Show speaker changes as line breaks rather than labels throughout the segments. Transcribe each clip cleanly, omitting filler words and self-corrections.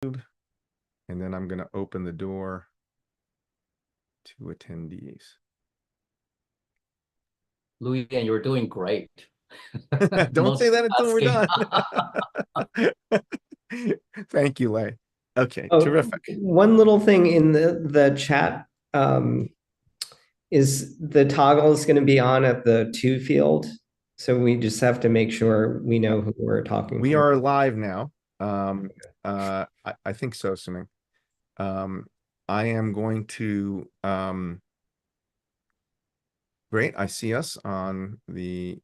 And then I'm going to open the door to attendees.
Louis, and you're doing great.
Don't say that until we're
Multitasking.
done. Thank you, Lei. Okay,
Oh,
terrific.
one little thing in the chat is the toggle is going to be on at the to field. So we just have to make sure we know who we're talking
We
to.
are live now. I think so, Suming. I am going to great. I see us on the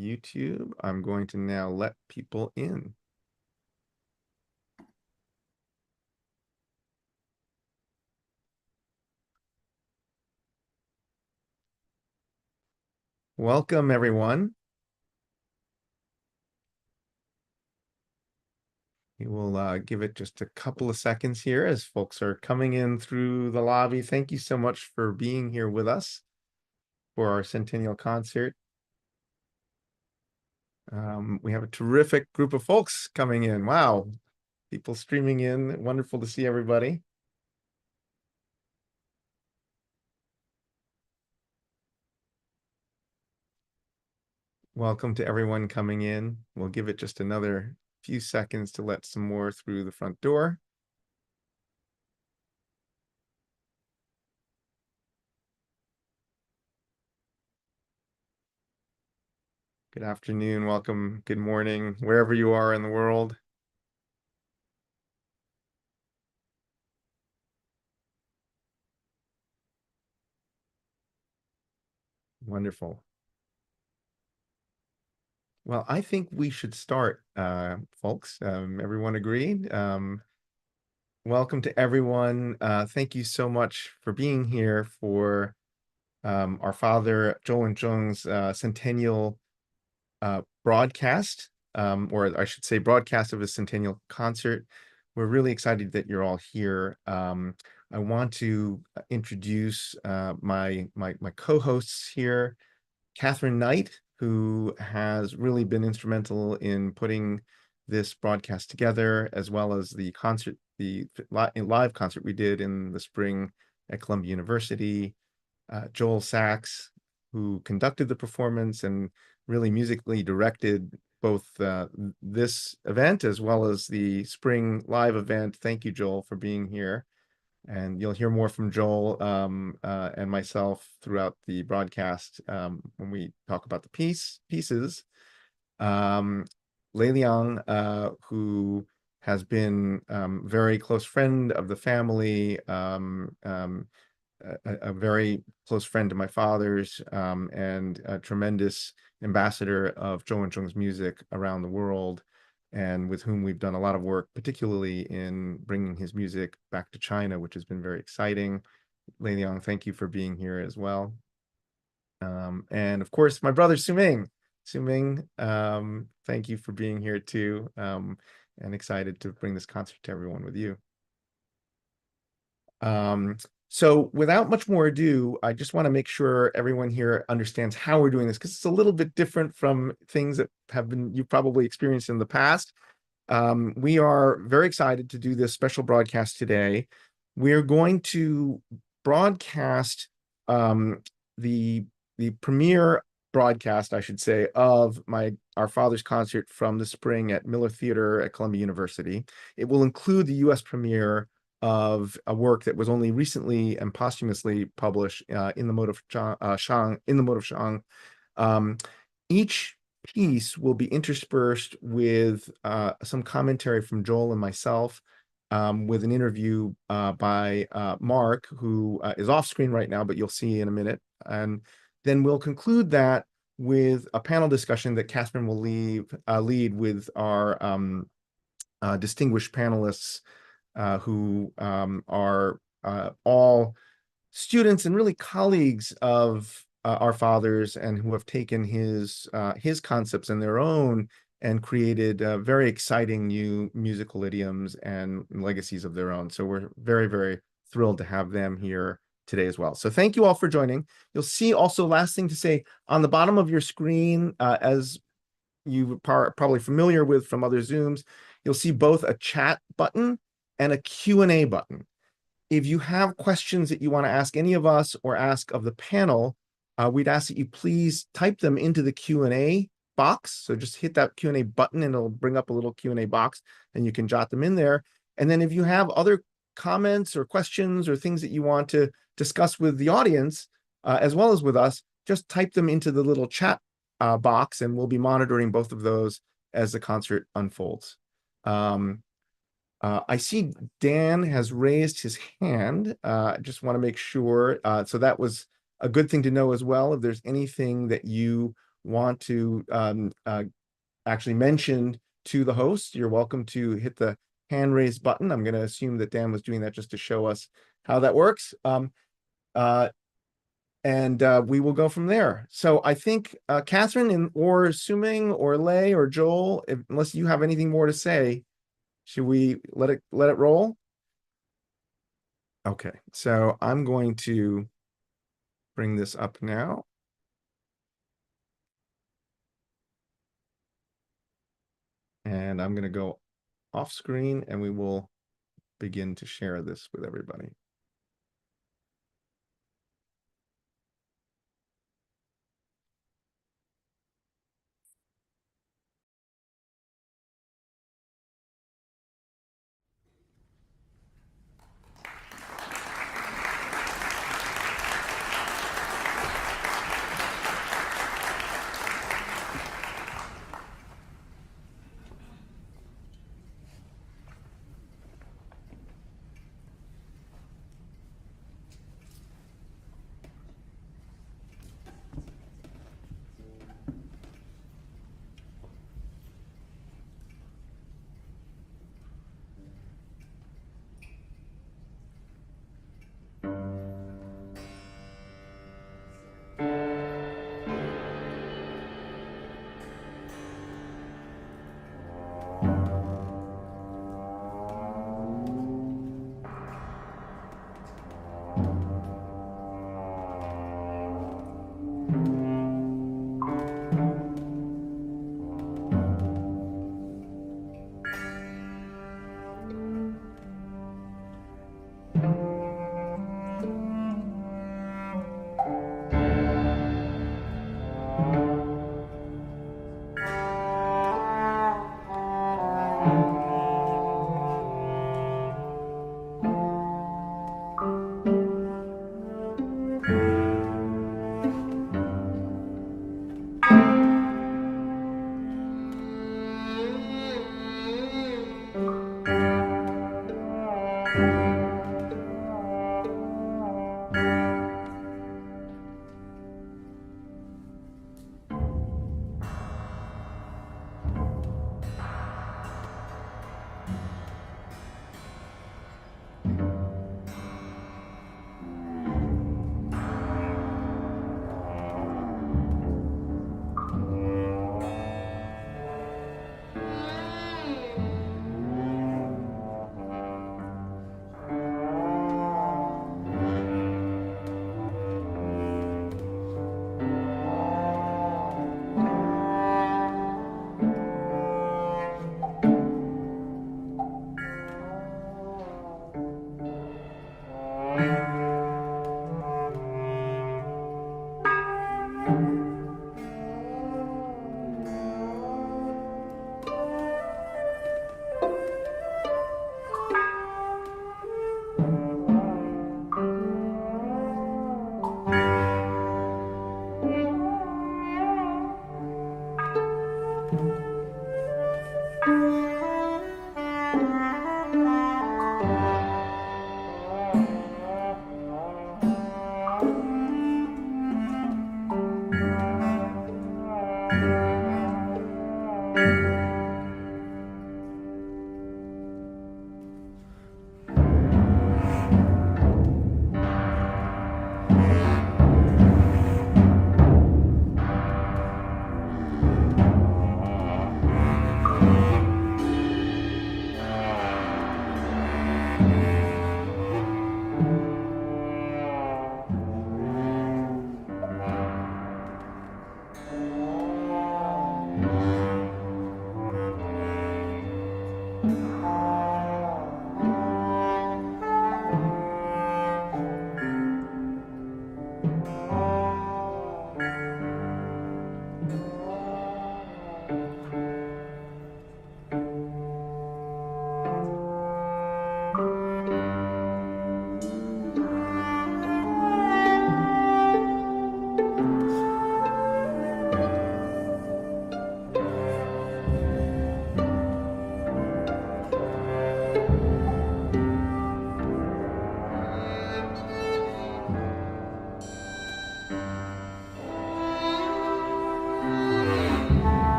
YouTube. I'm going to now let people in. Welcome, everyone. We will give it just a couple of seconds here as folks are coming in through the lobby. Thank you so much for being here with us for our Centennial concert. We have a terrific group of folks coming in. Wow, people streaming in. Wonderful to see everybody. Welcome to everyone coming in. We'll give it just another few seconds to let some more through the front door. Good afternoon, welcome, good morning, wherever you are in the world. Wonderful. Well, I think we should start, folks. Everyone agreed? Welcome to everyone. Thank you so much for being here for our father, Chou Wen-chung's Centennial broadcast, or I should say broadcast of his Centennial concert. We're really excited that you're all here. I want to introduce my co-hosts here, Catherine Knight, who has really been instrumental in putting this broadcast together, as well as the concert, the live concert we did in the spring at Columbia University. Joel Sachs, who conducted the performance and really musically directed both this event as well as the spring live event. Thank you, Joel, for being here. And you'll hear more from Joel and myself throughout the broadcast when we talk about the pieces. Lei Liang, who has been very close friend of the family, a very close friend to my father's, and a tremendous ambassador of Chou Wen-chung's music around the world, and with whom we've done a lot of work, particularly in bringing his music back to China, which has been very exciting. Lei Liang, thank you for being here as well. And of course, my brother Suming. Suming, thank you for being here too, and excited to bring this concert to everyone with you. So without much more ado, I just want to make sure everyone here understands how we're doing this, because it's a little bit different from things that have been you've probably experienced in the past. We are very excited to do this special broadcast today. We're going to broadcast the premiere broadcast, I should say, of our father's concert from the spring at Miller Theater at Columbia University. It will include the U.S. premiere of a work that was only recently and posthumously published in the Mode of Shang. In the Mode of Shang. Each piece will be interspersed with some commentary from Joel and myself, with an interview by Mark, who is off screen right now, but you'll see in a minute. And then we'll conclude that with a panel discussion that Catherine will lead with our distinguished panelists, who are all students and really colleagues of our fathers, and who have taken his concepts in their own and created very exciting new musical idioms and legacies of their own. So we're very, very thrilled to have them here today as well. So thank you all for joining. You'll see also, last thing to say, on the bottom of your screen, as you probably familiar with from other Zooms, you'll see both a chat button and a Q&A button. If you have questions that you want to ask any of us or ask of the panel, we'd ask that you please type them into the Q&A box. So just hit that Q&A button and it'll bring up a little Q&A box and you can jot them in there. And then if you have other comments or questions or things that you want to discuss with the audience, as well as with us, just type them into the little chat box and we'll be monitoring both of those as the concert unfolds. I see Dan has raised his hand. I just want to make sure. So that was a good thing to know as well. If there's anything that you want to actually mention to the host, you're welcome to hit the hand raise button. I'm going to assume that Dan was doing that just to show us how that works. And we will go from there. So I think Catherine or Suming or Lei or Joel, unless you have anything more to say, should we let it roll? Okay, so I'm going to bring this up now. And I'm going to go off screen and we will begin to share this with everybody.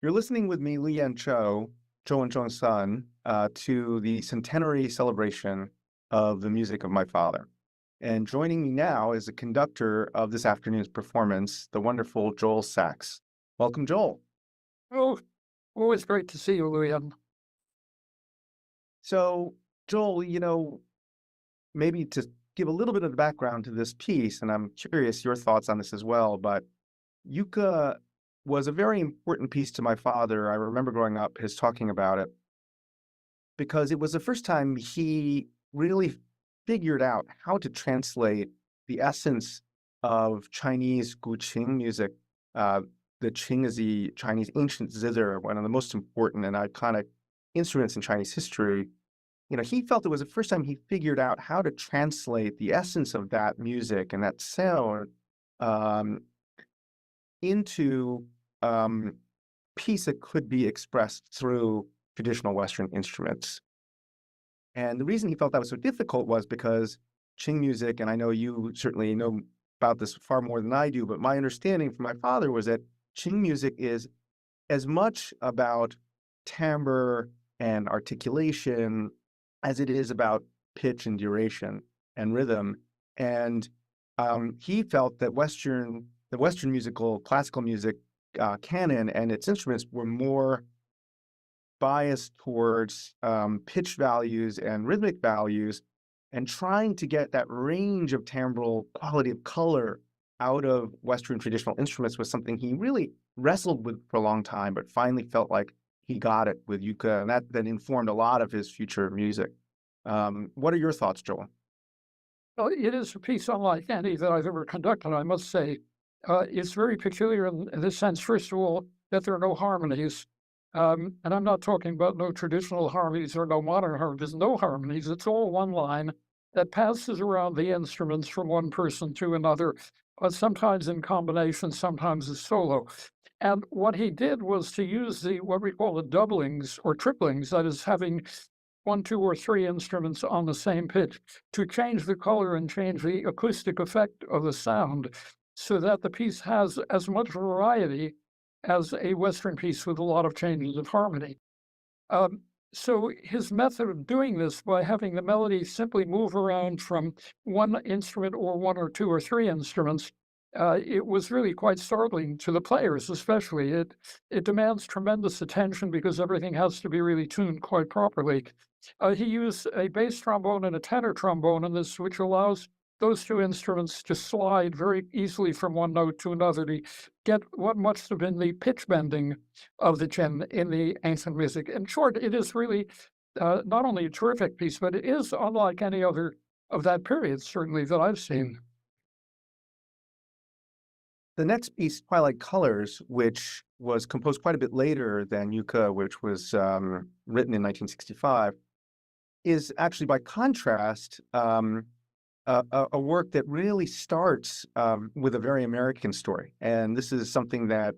You're listening with me, Lian Chou, Chou and Chung's son, to the centenary celebration of the music of my father. And joining me now is the conductor of this afternoon's performance, the wonderful Joel Sachs. Welcome, Joel.
Oh, always great to see you, Luian.
So, Joel, maybe to give a little bit of the background to this piece, and I'm curious your thoughts on this as well, but Yucca was a very important piece to my father. I remember growing up his talking about it because it was the first time he really figured out how to translate the essence of Chinese guqing music. The qing is the Chinese ancient zither, one of the most important and iconic instruments in Chinese history. He felt it was the first time he figured out how to translate the essence of that music and that sound into piece that could be expressed through traditional Western instruments. And the reason he felt that was so difficult was because Qing music, and I know you certainly know about this far more than I do, but my understanding from my father was that Qing music is as much about timbre and articulation as it is about pitch and duration and rhythm. And he felt that the Western musical, classical music canon and its instruments were more biased towards pitch values and rhythmic values, and trying to get that range of timbral quality of color out of Western traditional instruments was something he really wrestled with for a long time, but finally felt like he got it with Yucca, and that then informed a lot of his future music. What are your thoughts, Joel?
Well, it is a piece unlike any that I've ever conducted, I must say. It's very peculiar in the sense, first of all, that there are no harmonies. And I'm not talking about no traditional harmonies or no modern harmonies, no harmonies. It's all one line that passes around the instruments from one person to another, sometimes in combination, sometimes as solo. And what he did was to use what we call the doublings or triplings, that is having 1, 2, or 3 instruments on the same pitch, to change the color and change the acoustic effect of the sound so that the piece has as much variety as a Western piece with a lot of changes of harmony. So his method of doing this, by having the melody simply move around from one instrument or 1 or 2 or 3 instruments, it was really quite startling to the players, especially. It demands tremendous attention because everything has to be really tuned quite properly. He used a bass trombone and a tenor trombone in this, which allows those 2 instruments to slide very easily from one note to another to get what must have been the pitch bending of the Qin in the ancient music. In short, it is really not only a terrific piece, but it is unlike any other of that period, certainly, that I've seen.
The next piece, Twilight Colors, which was composed quite a bit later than Yucca, which was written in 1965, is actually, by contrast, a work that really starts with a very American story. And this is something that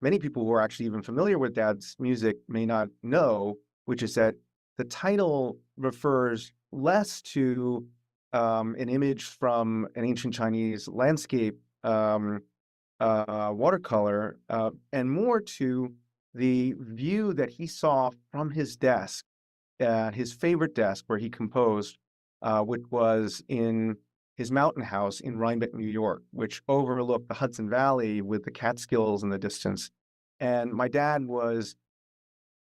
many people who are actually even familiar with Dad's music may not know, which is that the title refers less to an image from an ancient Chinese landscape watercolor and more to the view that he saw from his desk, his favorite desk where he composed, which was in his mountain house in Rhinebeck, New York, which overlooked the Hudson Valley with the Catskills in the distance. And my dad was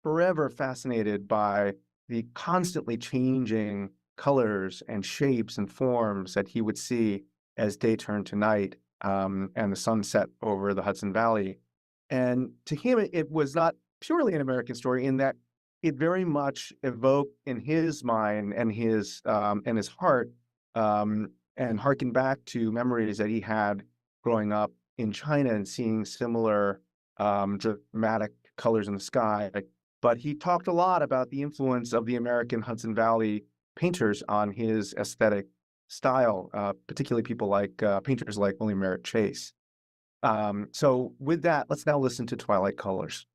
forever fascinated by the constantly changing colors and shapes and forms that he would see as day turned to night and the sun set over the Hudson Valley. And to him, it was not purely an American story in that it very much evoked in his mind and his heart and harkened back to memories that he had growing up in China and seeing similar dramatic colors in the sky. But he talked a lot about the influence of the American Hudson Valley painters on his aesthetic style, particularly people like painters like William Merritt Chase. So with that, let's now listen to Twilight Colors.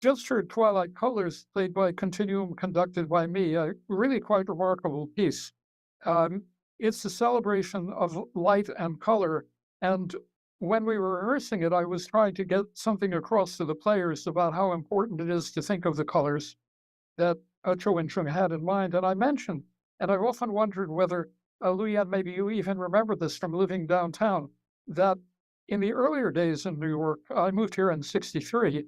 just heard Twilight Colors, played by Continuum, conducted by me, a really quite remarkable piece. It's a celebration of light and color. And when we were rehearsing it, I was trying to get something across to the players about how important it is to think of the colors that Chou Wen-chung had in mind. And I mentioned, and I've often wondered whether, Luyan, maybe you even remember this from living downtown, that in the earlier days in New York, I moved here in '63,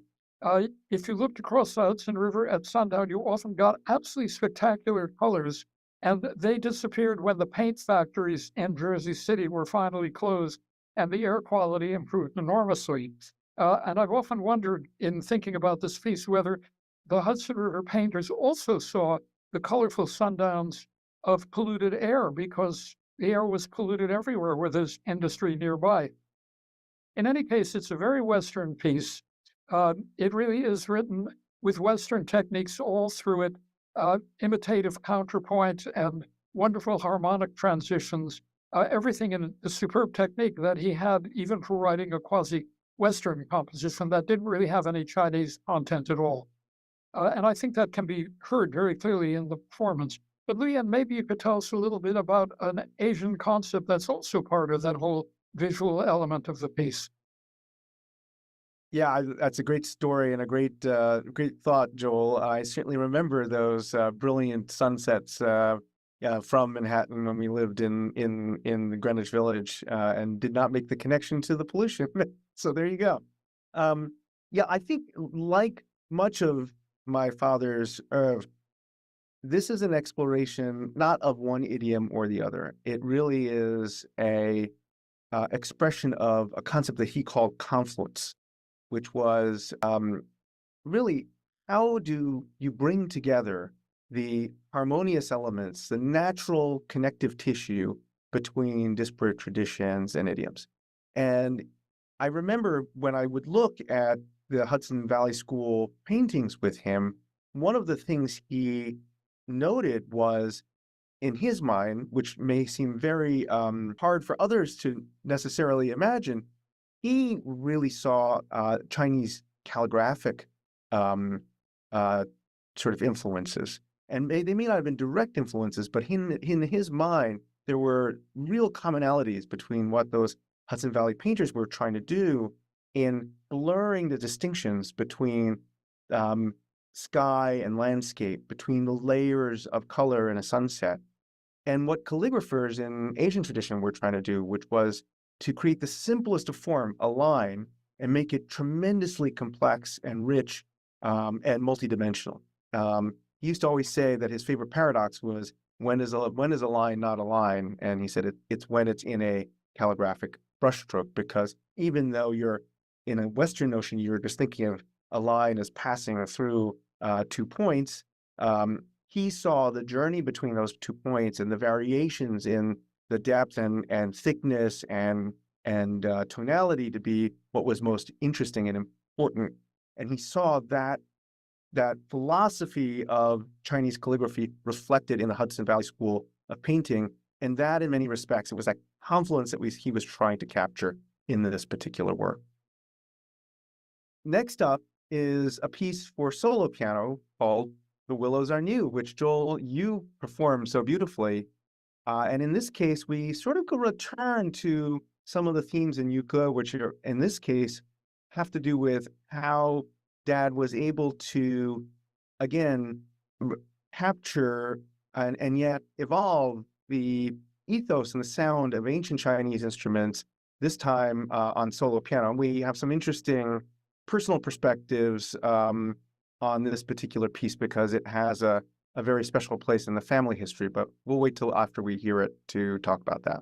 if you looked across the Hudson River at sundown, you often got absolutely spectacular colors, and they disappeared when the paint factories in Jersey City were finally closed and the air quality improved enormously. And I've often wondered, in thinking about this piece, whether the Hudson River painters also saw the colorful sundowns of polluted air, because the air was polluted everywhere where there's industry nearby. In any case, it's a very Western piece. It really is written with Western techniques all through it, imitative counterpoint and wonderful harmonic transitions, everything in the superb technique that he had even for writing a quasi-Western composition that didn't really have any Chinese content at all. And I think that can be heard very clearly in the performance. But Luyan, maybe you could tell us a little bit about an Asian concept that's also part of that whole visual element of the piece.
Yeah, that's a great story and a great thought, Joel. I certainly remember those brilliant sunsets from Manhattan when we lived in the Greenwich Village and did not make the connection to the pollution. So there you go. Yeah, I think like much of my father's, this is an exploration not of one idiom or the other. It really is a expression of a concept that he called confluence, which was really, how do you bring together the harmonious elements, the natural connective tissue between disparate traditions and idioms. And I remember when I would look at the Hudson Valley School paintings with him, one of the things he noted was, in his mind, which may seem very hard for others to necessarily imagine, he really saw Chinese calligraphic sort of influences. And they may not have been direct influences, but in his mind, there were real commonalities between what those Hudson Valley painters were trying to do in blurring the distinctions between sky and landscape, between the layers of color in a sunset, and what calligraphers in Asian tradition were trying to do, which was to create the simplest of form, a line, and make it tremendously complex and rich and multidimensional. He used to always say that his favorite paradox was, when is a line not a line? And he said it's when it's in a calligraphic brushstroke, because even though you're in a Western notion, you're just thinking of a line as passing through 2 points. He saw the journey between those 2 points and the variations in the depth and thickness and tonality to be what was most interesting and important. And he saw that philosophy of Chinese calligraphy reflected in the Hudson Valley School of Painting, and that in many respects, it was that confluence that he was trying to capture in this particular work. Next up is a piece for solo piano called The Willows Are New, which, Joel, you performed so beautifully. And in this case, we sort of return to some of the themes in Yucca, which are, in this case, have to do with how Dad was able to, again, capture and yet evolve the ethos and the sound of ancient Chinese instruments, this time on solo piano. We have some interesting personal perspectives on this particular piece because it has a very special place in the family history, but we'll wait till after we hear it to talk about that.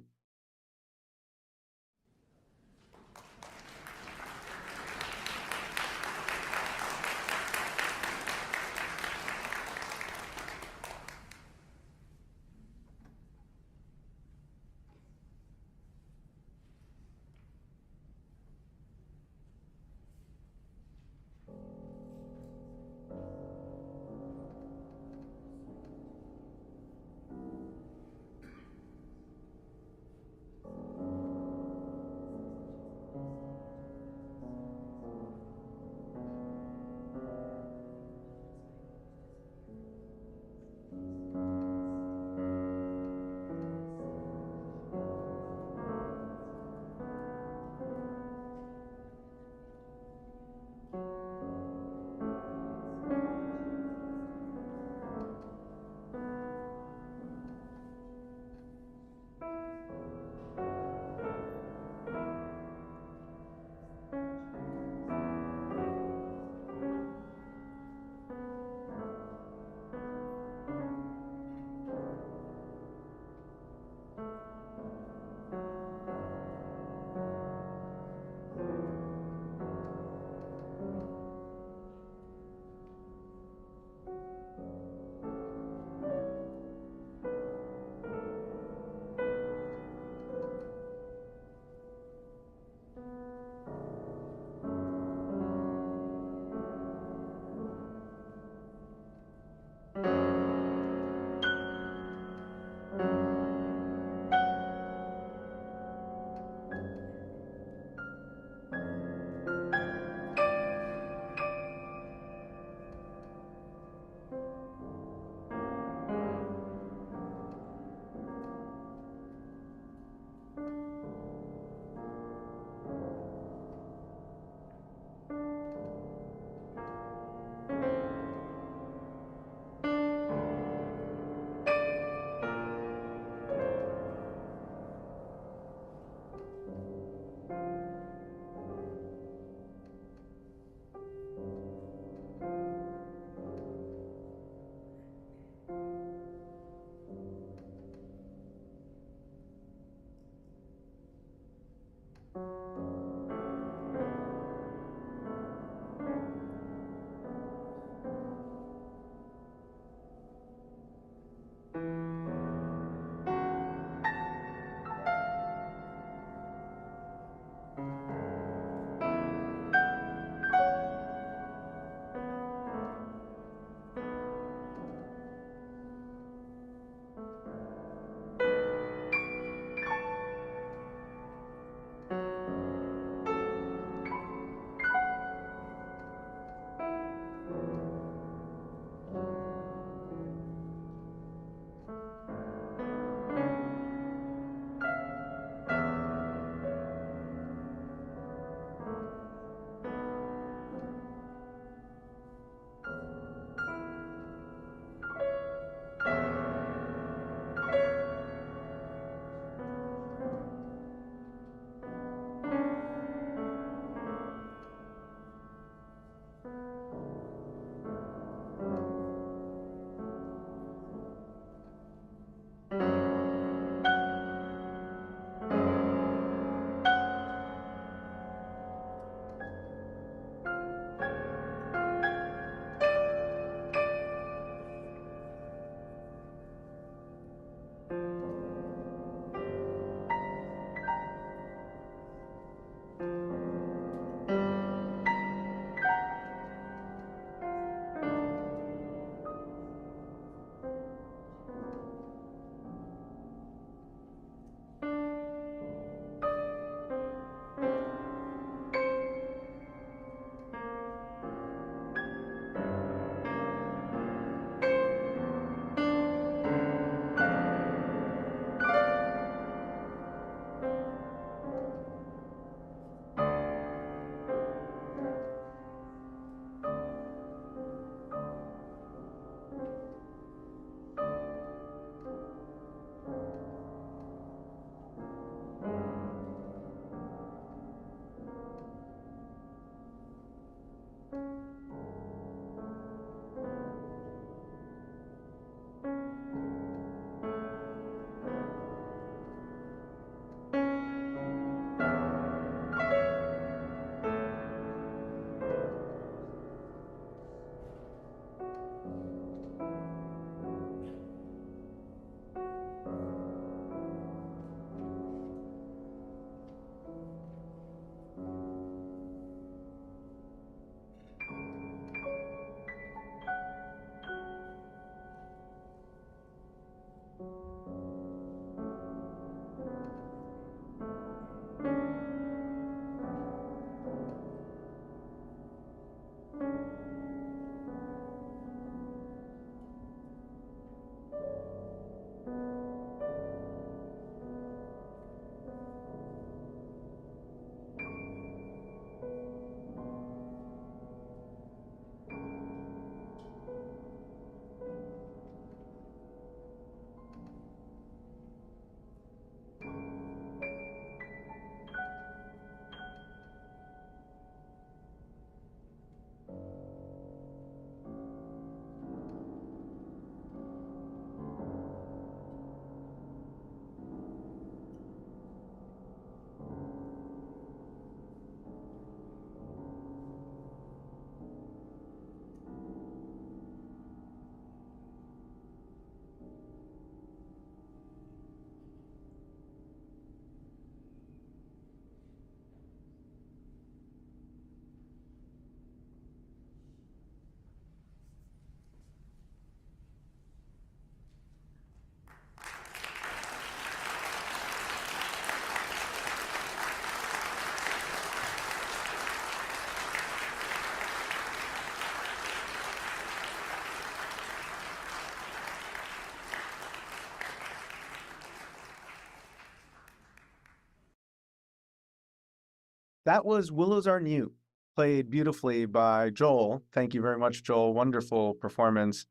That was Willows Are New, played beautifully by Joel. Thank you very much, Joel. Wonderful performance.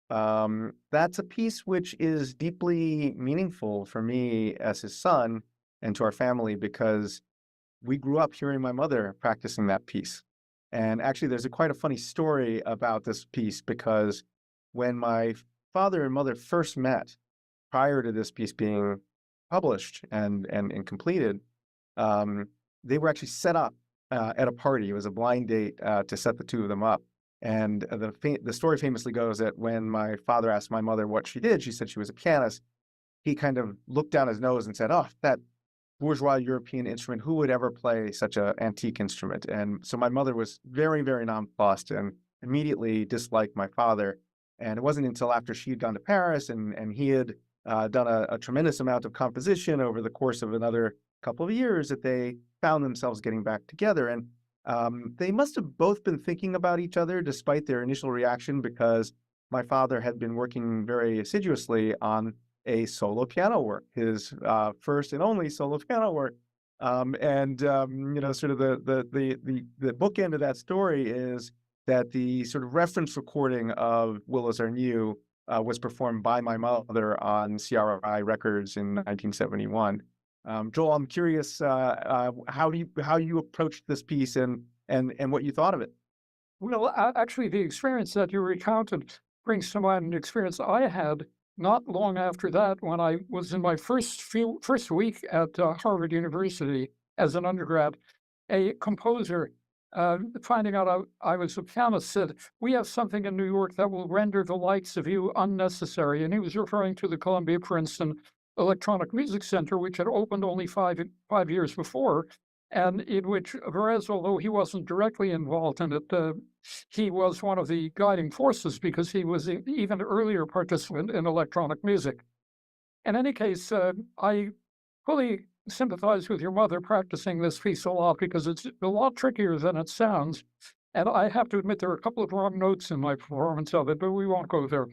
That's a piece which is deeply meaningful for me as his son and to our family because we grew up hearing my mother practicing that piece. And actually, there's quite a funny story about this piece because when my father and mother first met, prior to this piece being published and completed, they were actually set up at a party. It was a blind date to set the two of them up. And the story famously goes that when my father asked my mother what she did, she said she was a pianist. He kind of looked down his nose and said, "Oh, bourgeois European instrument. Who would ever play such an antique instrument? And so my mother was very, very nonplussed and immediately disliked my father. And it wasn't until after she had gone to Paris and he had done a tremendous amount of composition over the course of another couple of years that they found themselves getting back together. And they must have both been thinking about each other despite their initial reaction, because my father had been working very assiduously on a solo piano work, his first and only solo piano work. Sort of the bookend of that story is that the sort of reference recording of Willows Are New was performed by my mother on CRI Records in 1971. Joel, I'm curious how you approached this piece and what you thought of it.
Well, actually, the experience that you recounted brings to mind an experience I had not long after that, when I was in my first week at Harvard University as an undergrad. A composer, finding out I was a pianist, said, "We have something in New York that will render the likes of you unnecessary." And he was referring to the Columbia Princeton Electronic Music Center, which had opened only five years before, and in which Perez, although he wasn't directly involved in it, he was one of the guiding forces because he was an even earlier participant in electronic music. In any case, I fully sympathize with your mother practicing this piece a lot, because it's a lot trickier than it sounds. And I have to admit there are a couple of wrong notes in my performance of it, but we won't go there.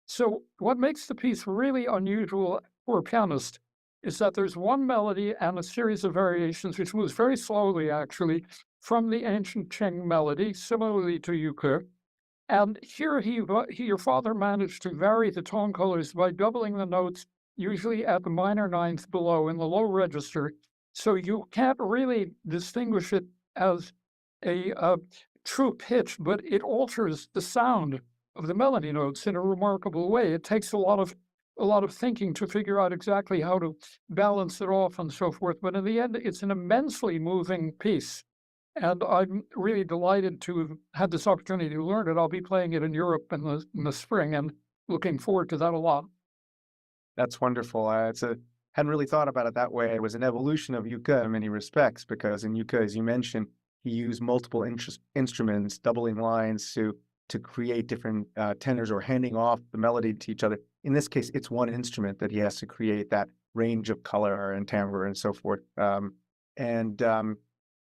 So what makes the piece really unusual for a pianist is that there's one melody and a series of variations, which moves very slowly, actually, from the ancient Qing melody, similarly to yuke. And here your father managed to vary the tone colors by doubling the notes, usually at the minor ninth below in the low register. So you can't really distinguish it as a true pitch, but it alters the sound of the melody notes in a remarkable way. It takes a lot of thinking to figure out exactly how to balance it off and so forth. But in the end, it's an immensely moving piece. And I'm really delighted to have had this opportunity to learn it. I'll be playing it in Europe in the spring, and looking forward to that a lot.
That's wonderful. Hadn't really thought about it that way. It was an evolution of yucca in many respects, because in yucca, as you mentioned, he used multiple instruments, doubling lines to create different tenors, or handing off the melody to each other. In this case, it's one instrument that he has to create that range of color and timbre and so forth.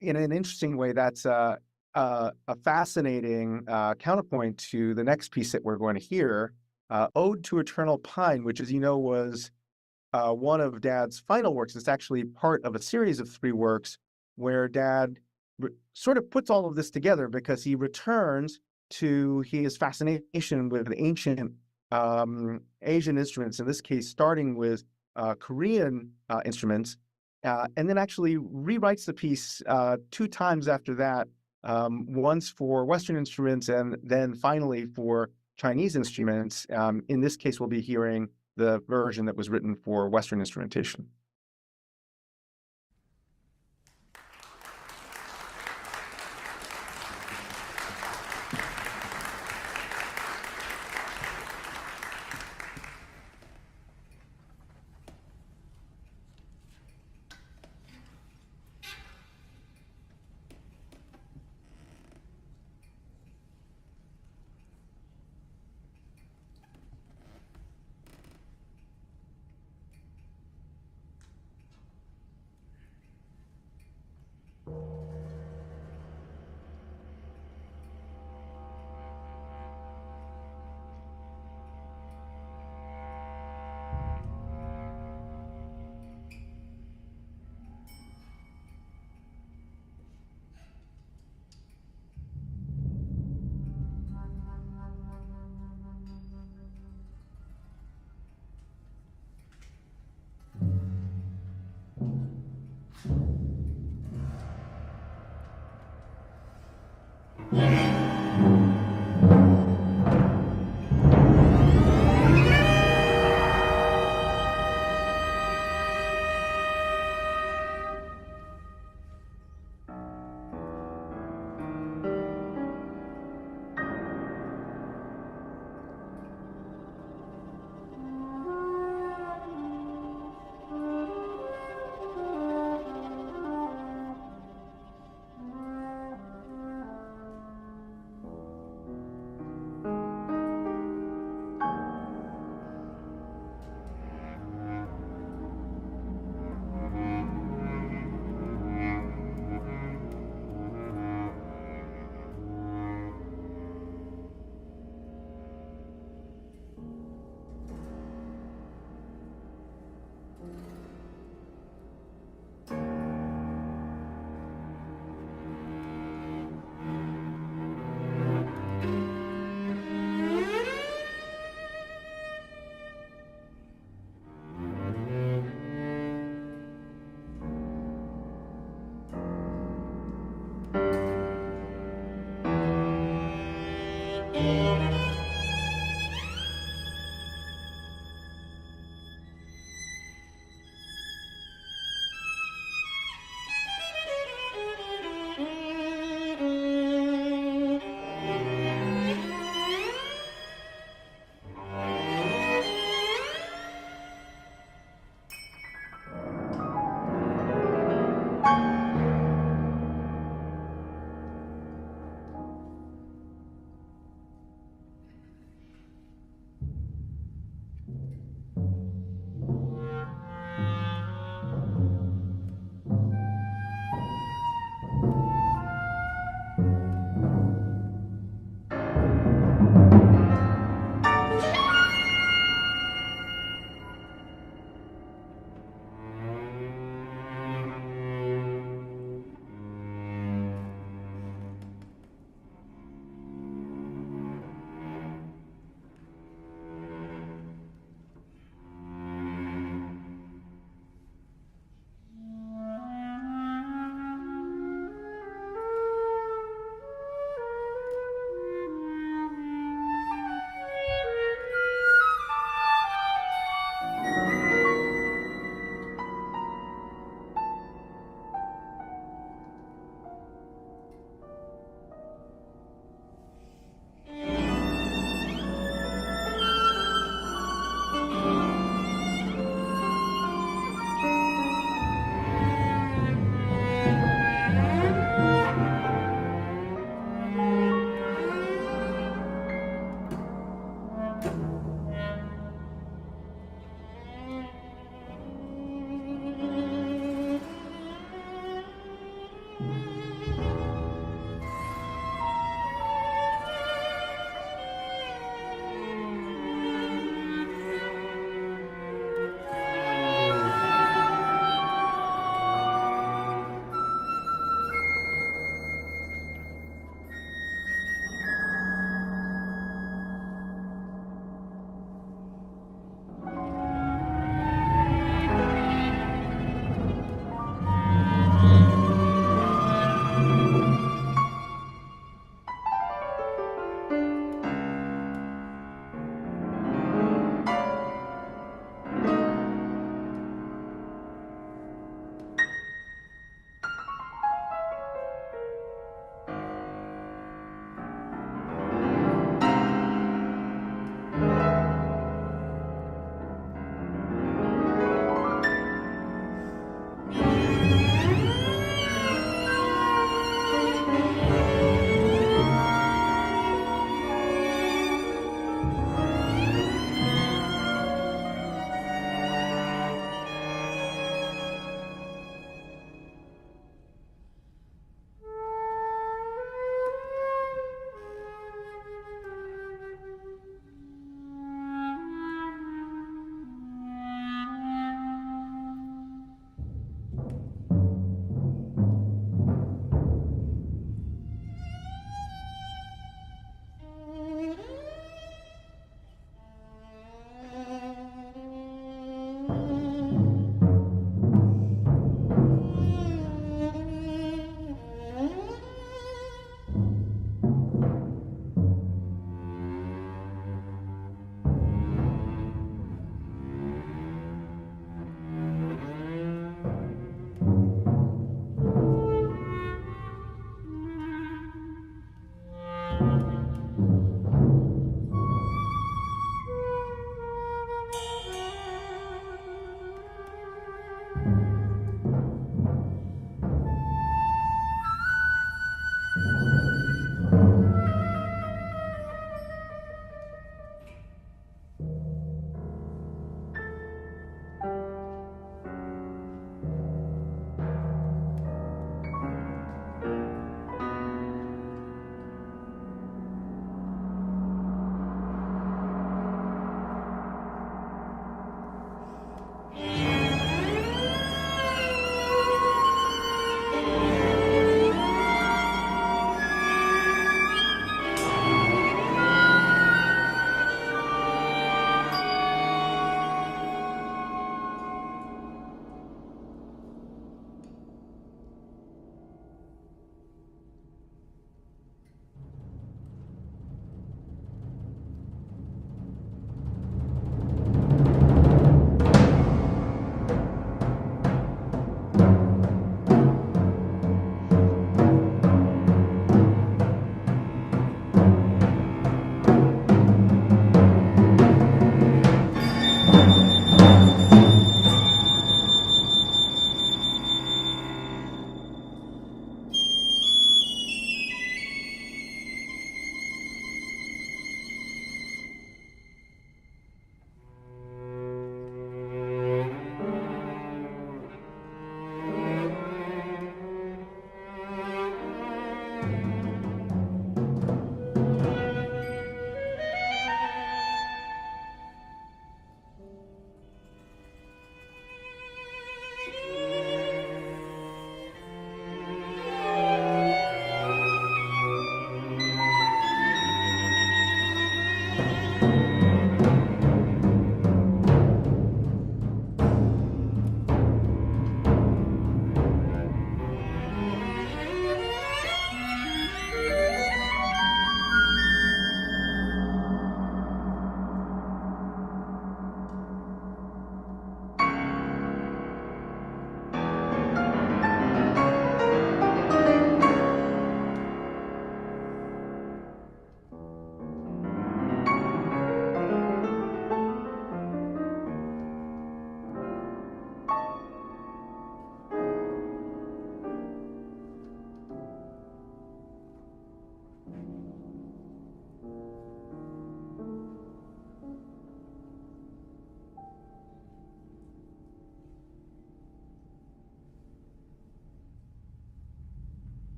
In an interesting way, that's a fascinating counterpoint to the next piece that we're going to hear, Ode to Eternal Pine, which, as you know, was one of Dad's final works. It's actually part of a series of 3 works where Dad sort of puts all of this together, because he returns to his fascination with ancient Asian instruments, in this case, starting with Korean instruments, and then actually rewrites the piece 2 times after that, once for Western instruments and then finally for Chinese instruments. In this case, we'll be hearing the version that was written for Western instrumentation.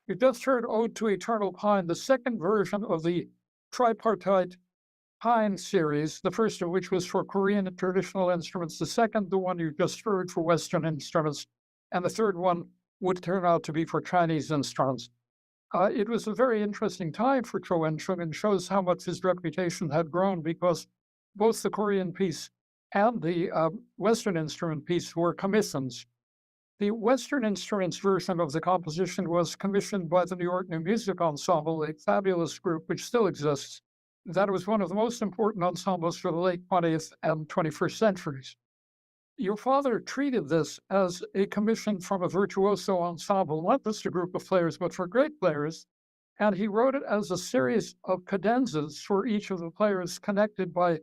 You just heard Ode to Eternal Pine, the second version of the tripartite Pine series, the first of which was for Korean traditional instruments, the second, the one you just heard, for Western instruments, and the third one would turn out to be for Chinese instruments. It was a very interesting time for Chou Wen-chung and shows how much his reputation had grown, because both the Korean piece and the Western instrument piece were commissions. The Western instruments version of the composition was commissioned by the New York New Music Ensemble, a fabulous group which still exists. That was one of the most important ensembles for the late 20th and 21st centuries. Your father treated this as a commission from a virtuoso ensemble, not just a group of players, but for great players. And he wrote it as a series of cadenzas for each of the players, connected by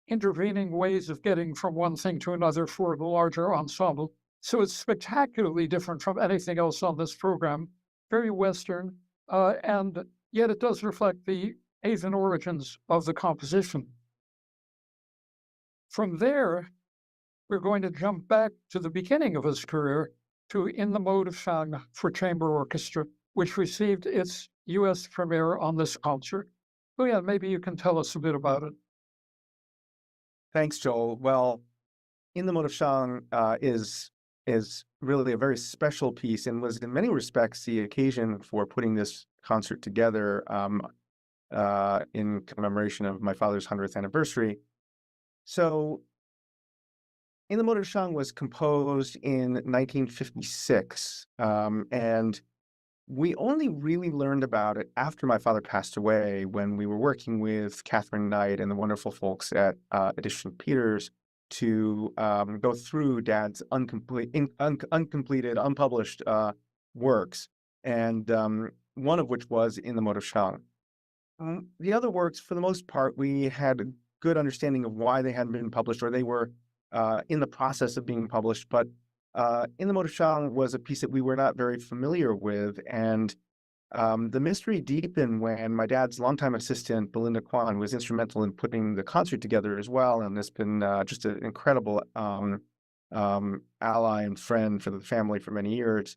intervening ways of getting from one thing to another for the larger ensemble. So it's spectacularly different from anything else on this program, very Western, and yet it does reflect the Asian origins of the composition. From there, we're going to jump back to the beginning of his career, to In the Mode of Shang for chamber orchestra, which received its U.S. premiere on this concert. Oh yeah, maybe you can tell us a bit about it.
Thanks, Joel. Well, In the Mode of Shang is really a very special piece and was in many respects the occasion for putting this concert together in commemoration of my father's 100th anniversary. So In the Mode of Shang was composed in 1956, and we only really learned about it after my father passed away when we were working with Catherine Knight and the wonderful folks at Edition Peters to go through Dad's uncompleted, unpublished works, and one of which was In the Mode of Shang. The other works, for the most part, we had a good understanding of why they hadn't been published or they were in the process of being published, but In the Mode of Shang was a piece that we were not very familiar with, and the mystery deepened when my dad's longtime assistant, Belinda Kwan, was instrumental in putting the concert together as well, and has been just an incredible ally and friend for the family for many years.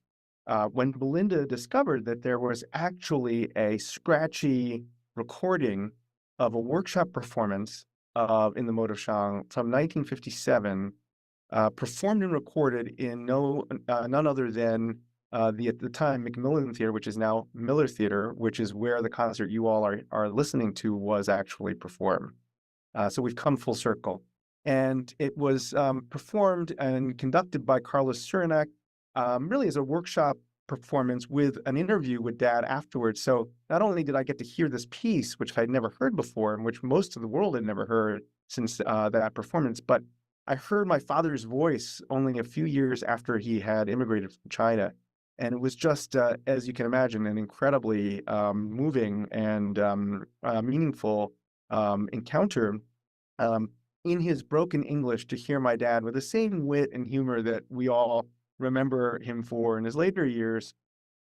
When Belinda discovered that there was actually a scratchy recording of a workshop performance of In the Mode of Shang from 1957, performed and recorded in none other than the at the time Macmillan Theater, which is now Miller Theater, which is where the concert you all are listening to was actually performed. So we've come full circle. And it was performed and conducted by Carlos Surenak, really as a workshop performance with an interview with Dad afterwards. So not only did I get to hear this piece, which I'd never heard before, and which most of the world had never heard since that performance, but I heard my father's voice only a few years after he had immigrated from China. And it was just, as you can imagine, an incredibly moving and meaningful encounter in his broken English to hear my dad with the same wit and humor that we all remember him for in his later years,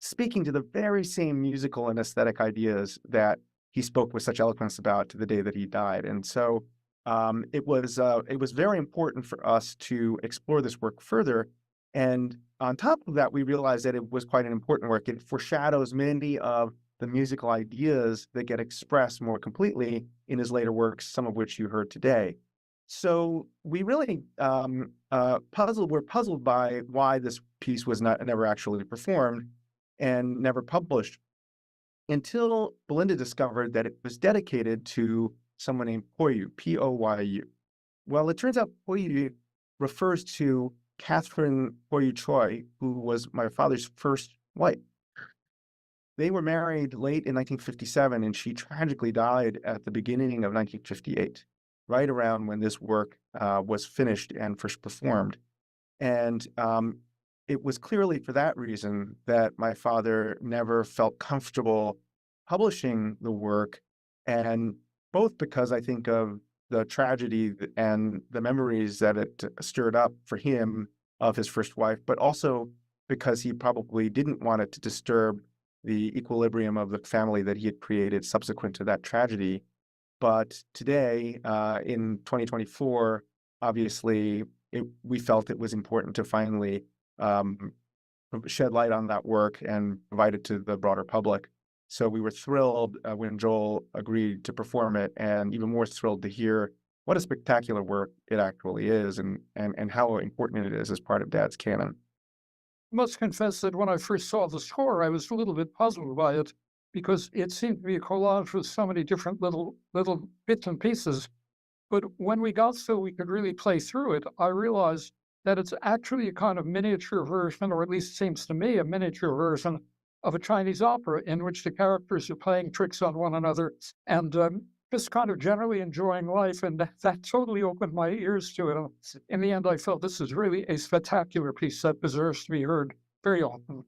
speaking to the very same musical and aesthetic ideas that he spoke with such eloquence about to the day that he died. And so it was very important for us to explore this work further. And on top of that, we realized that it was quite an important work. It foreshadows many of the musical ideas that get expressed more completely in his later works, some of which you heard today. So we really were puzzled by why this piece was never actually performed and never published until Belinda discovered that it was dedicated to someone named Poyu, P-O-Y-U. Well, it turns out Poyu refers to Catherine Poyu Choi, who was my father's first wife. They were married late in 1957, and she tragically died at the beginning of 1958, right around when this work was finished and first performed. And it was clearly for that reason that my father never felt comfortable publishing the work, and both because I think of the tragedy and the memories that it stirred up for him of his first wife, but also because he probably didn't want it to disturb the equilibrium of the family that he had created subsequent to that tragedy. But today, in 2024, obviously, we felt it was important to finally shed light on that work and provide it to the broader public. So we were thrilled when Joel agreed to perform it, and even more thrilled to hear what a spectacular work it actually is and how important it is as part of Dad's canon.
I must confess that when I first saw the score, I was a little bit puzzled by it because it seemed to be a collage with so many different little bits and pieces. But when we got so we could really play through it, I realized that it's actually a kind of miniature version, or at least seems to me a miniature version of a Chinese opera in which the characters are playing tricks on one another and just kind of generally enjoying life. And that totally opened my ears to it. And in the end, I felt this is really a spectacular piece that deserves to be heard very often.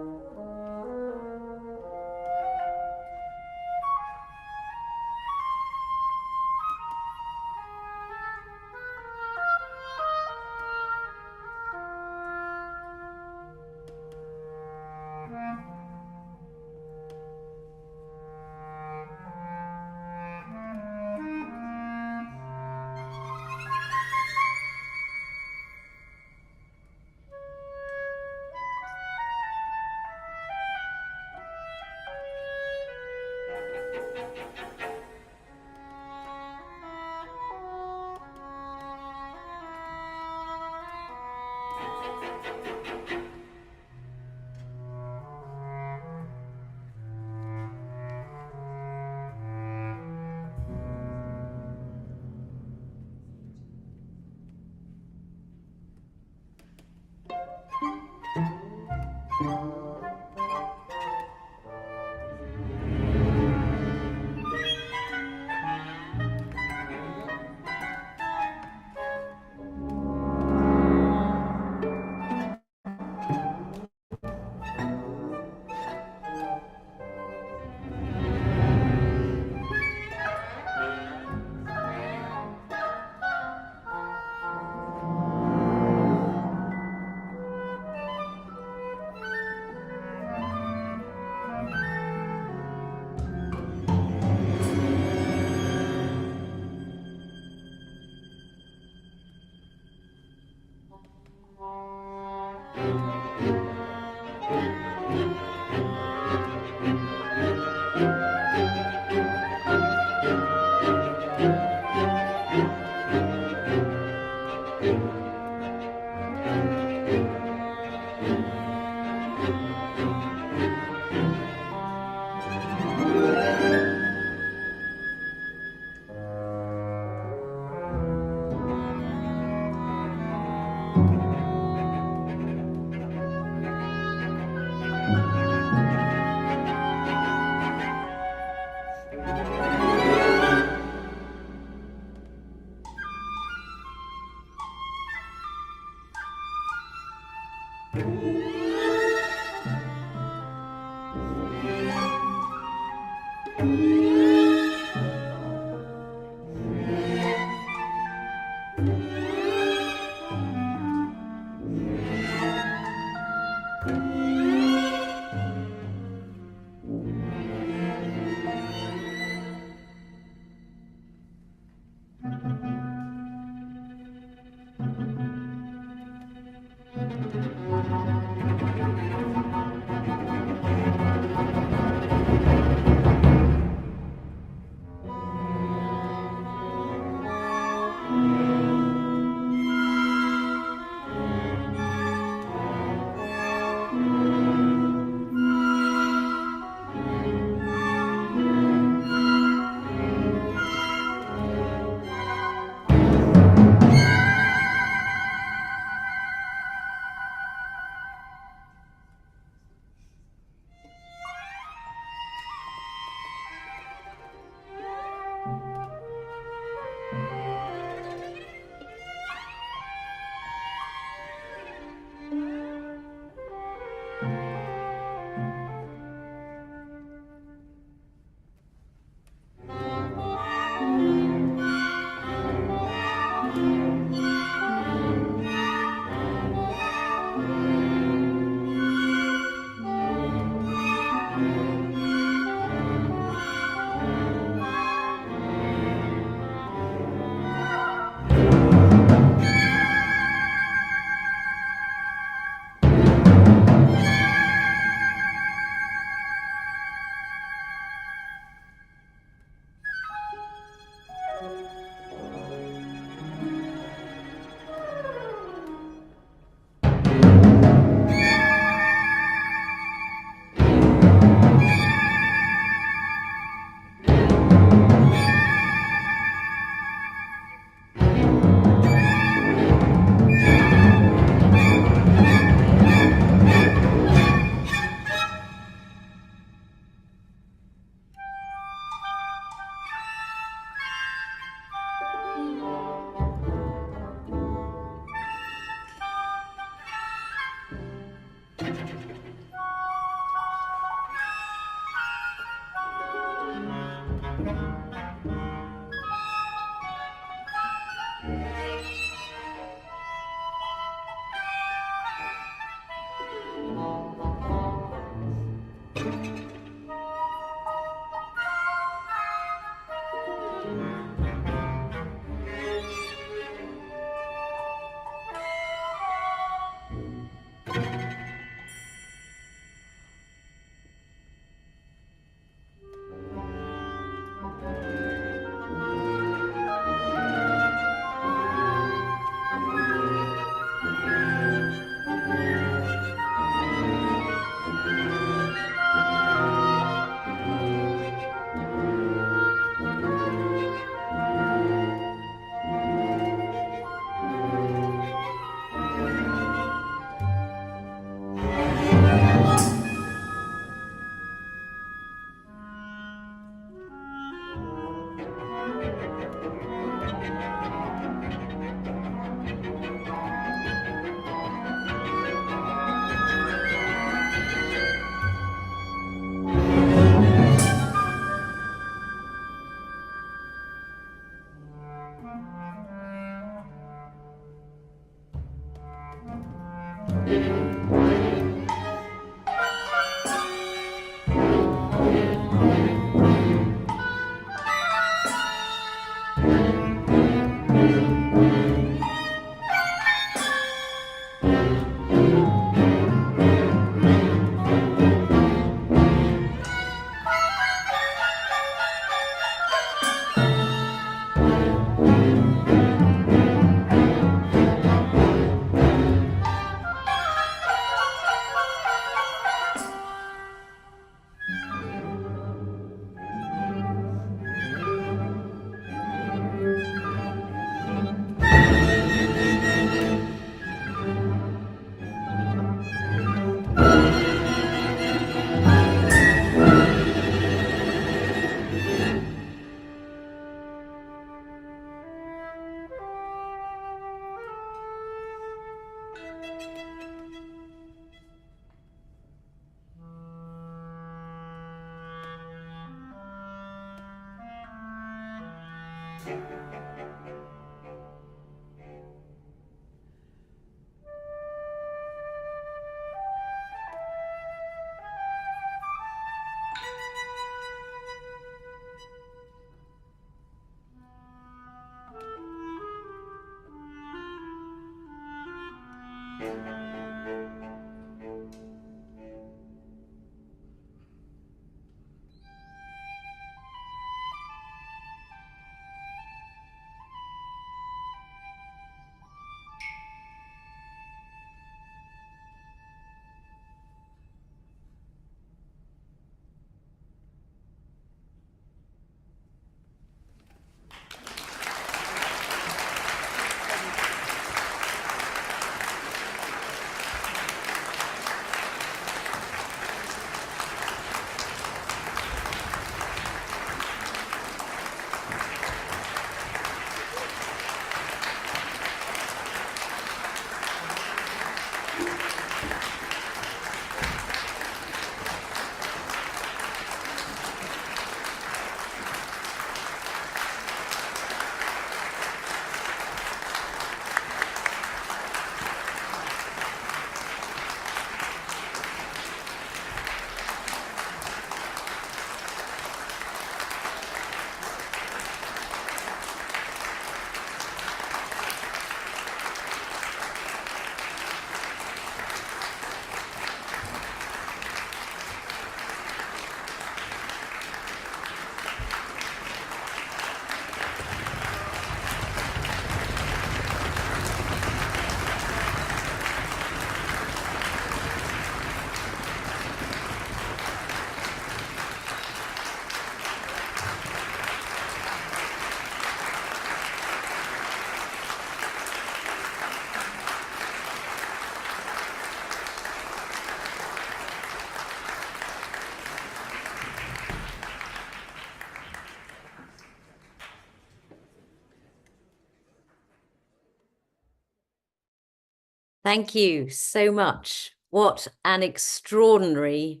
Thank you so much. What an extraordinary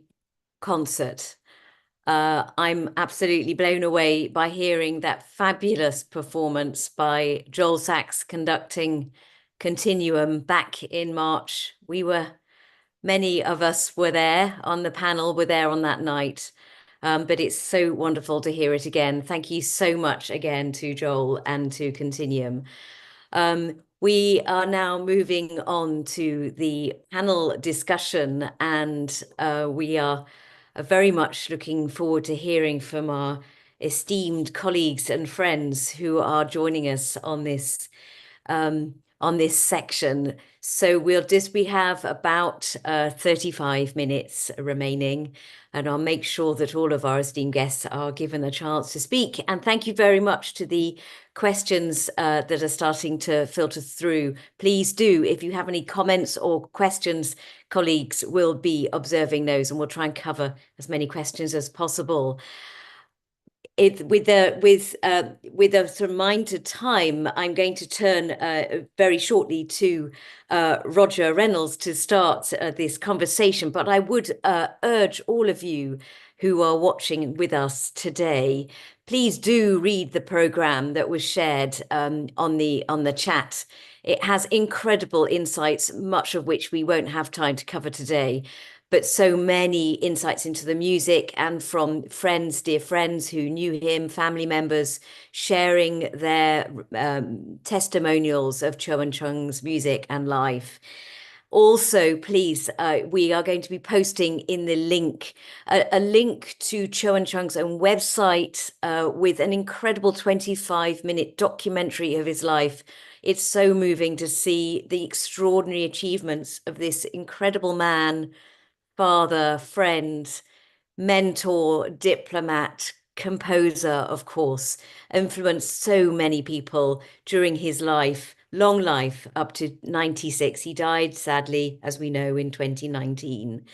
concert. I'm absolutely blown away by hearing that fabulous performance by Joel Sachs conducting Continuum back in March. Many of us were there on the panel, were there on that night. But it's so wonderful to hear it again. Thank you so much again to Joel and to Continuum. We are now moving on to the panel discussion, and we are very much looking forward to hearing from our esteemed colleagues and friends who are joining us on this section. So we have about 35 minutes remaining, and I'll make sure that all of our esteemed guests are given a chance to speak. And thank you very much to the questions that are starting to filter through. Please do, if you have any comments or questions, colleagues will be observing those, and we'll try and cover as many questions as possible. With a sort of mind to time, I'm going to turn very shortly to Roger Reynolds to start this conversation. But I would urge all of you who are watching with us today, please do read the program that was shared on the chat. It has incredible insights, much of which we won't have time to cover today, but so many insights into the music, and from friends, dear friends who knew him, family members sharing their testimonials of Chou and Chung's music and life. Also, please, we are going to be posting in the link, a link to Chou and Chung's own website with an incredible 25-minute documentary of his life. It's so moving to see the extraordinary achievements of this incredible man, father, friend, mentor, diplomat, composer, of course, influenced so many people during his life, long life, up to 96. He died, sadly, as we know, in 2019.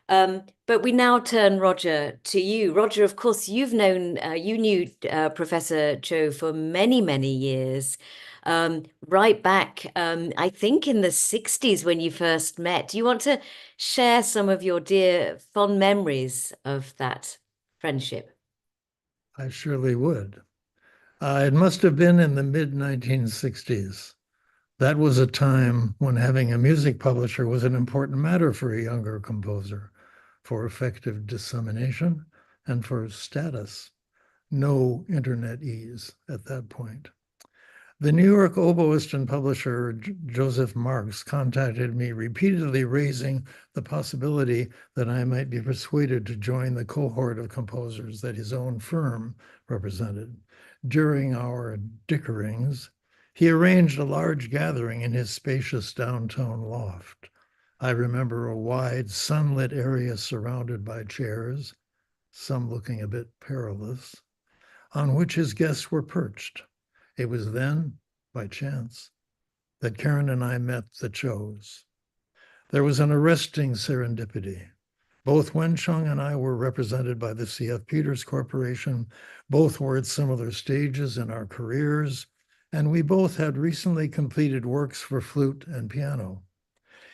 But we now turn, Roger, to you. Roger, of course, you knew Professor Chou for many, many years. Right back, I think in the 60s when you first met. Do you want to share some of your dear fond memories of that friendship?
I surely would. It must have been in the mid-1960s. That was a time when having a music publisher was an important matter for a younger composer, for effective dissemination and for status. No internet ease at that point. The New York oboist and publisher Joseph Marks contacted me repeatedly, raising the possibility that I might be persuaded to join the cohort of composers that his own firm represented. During our dickerings, he arranged a large gathering in his spacious downtown loft. I remember a wide, sunlit area surrounded by chairs, some looking a bit perilous, on which his guests were perched. It was then, by chance, that Karen and I met the Chous. There was an arresting serendipity. Both Wen-chung and I were represented by the C.F. Peters Corporation. Both were at similar stages in our careers, and we both had recently completed works for flute and piano.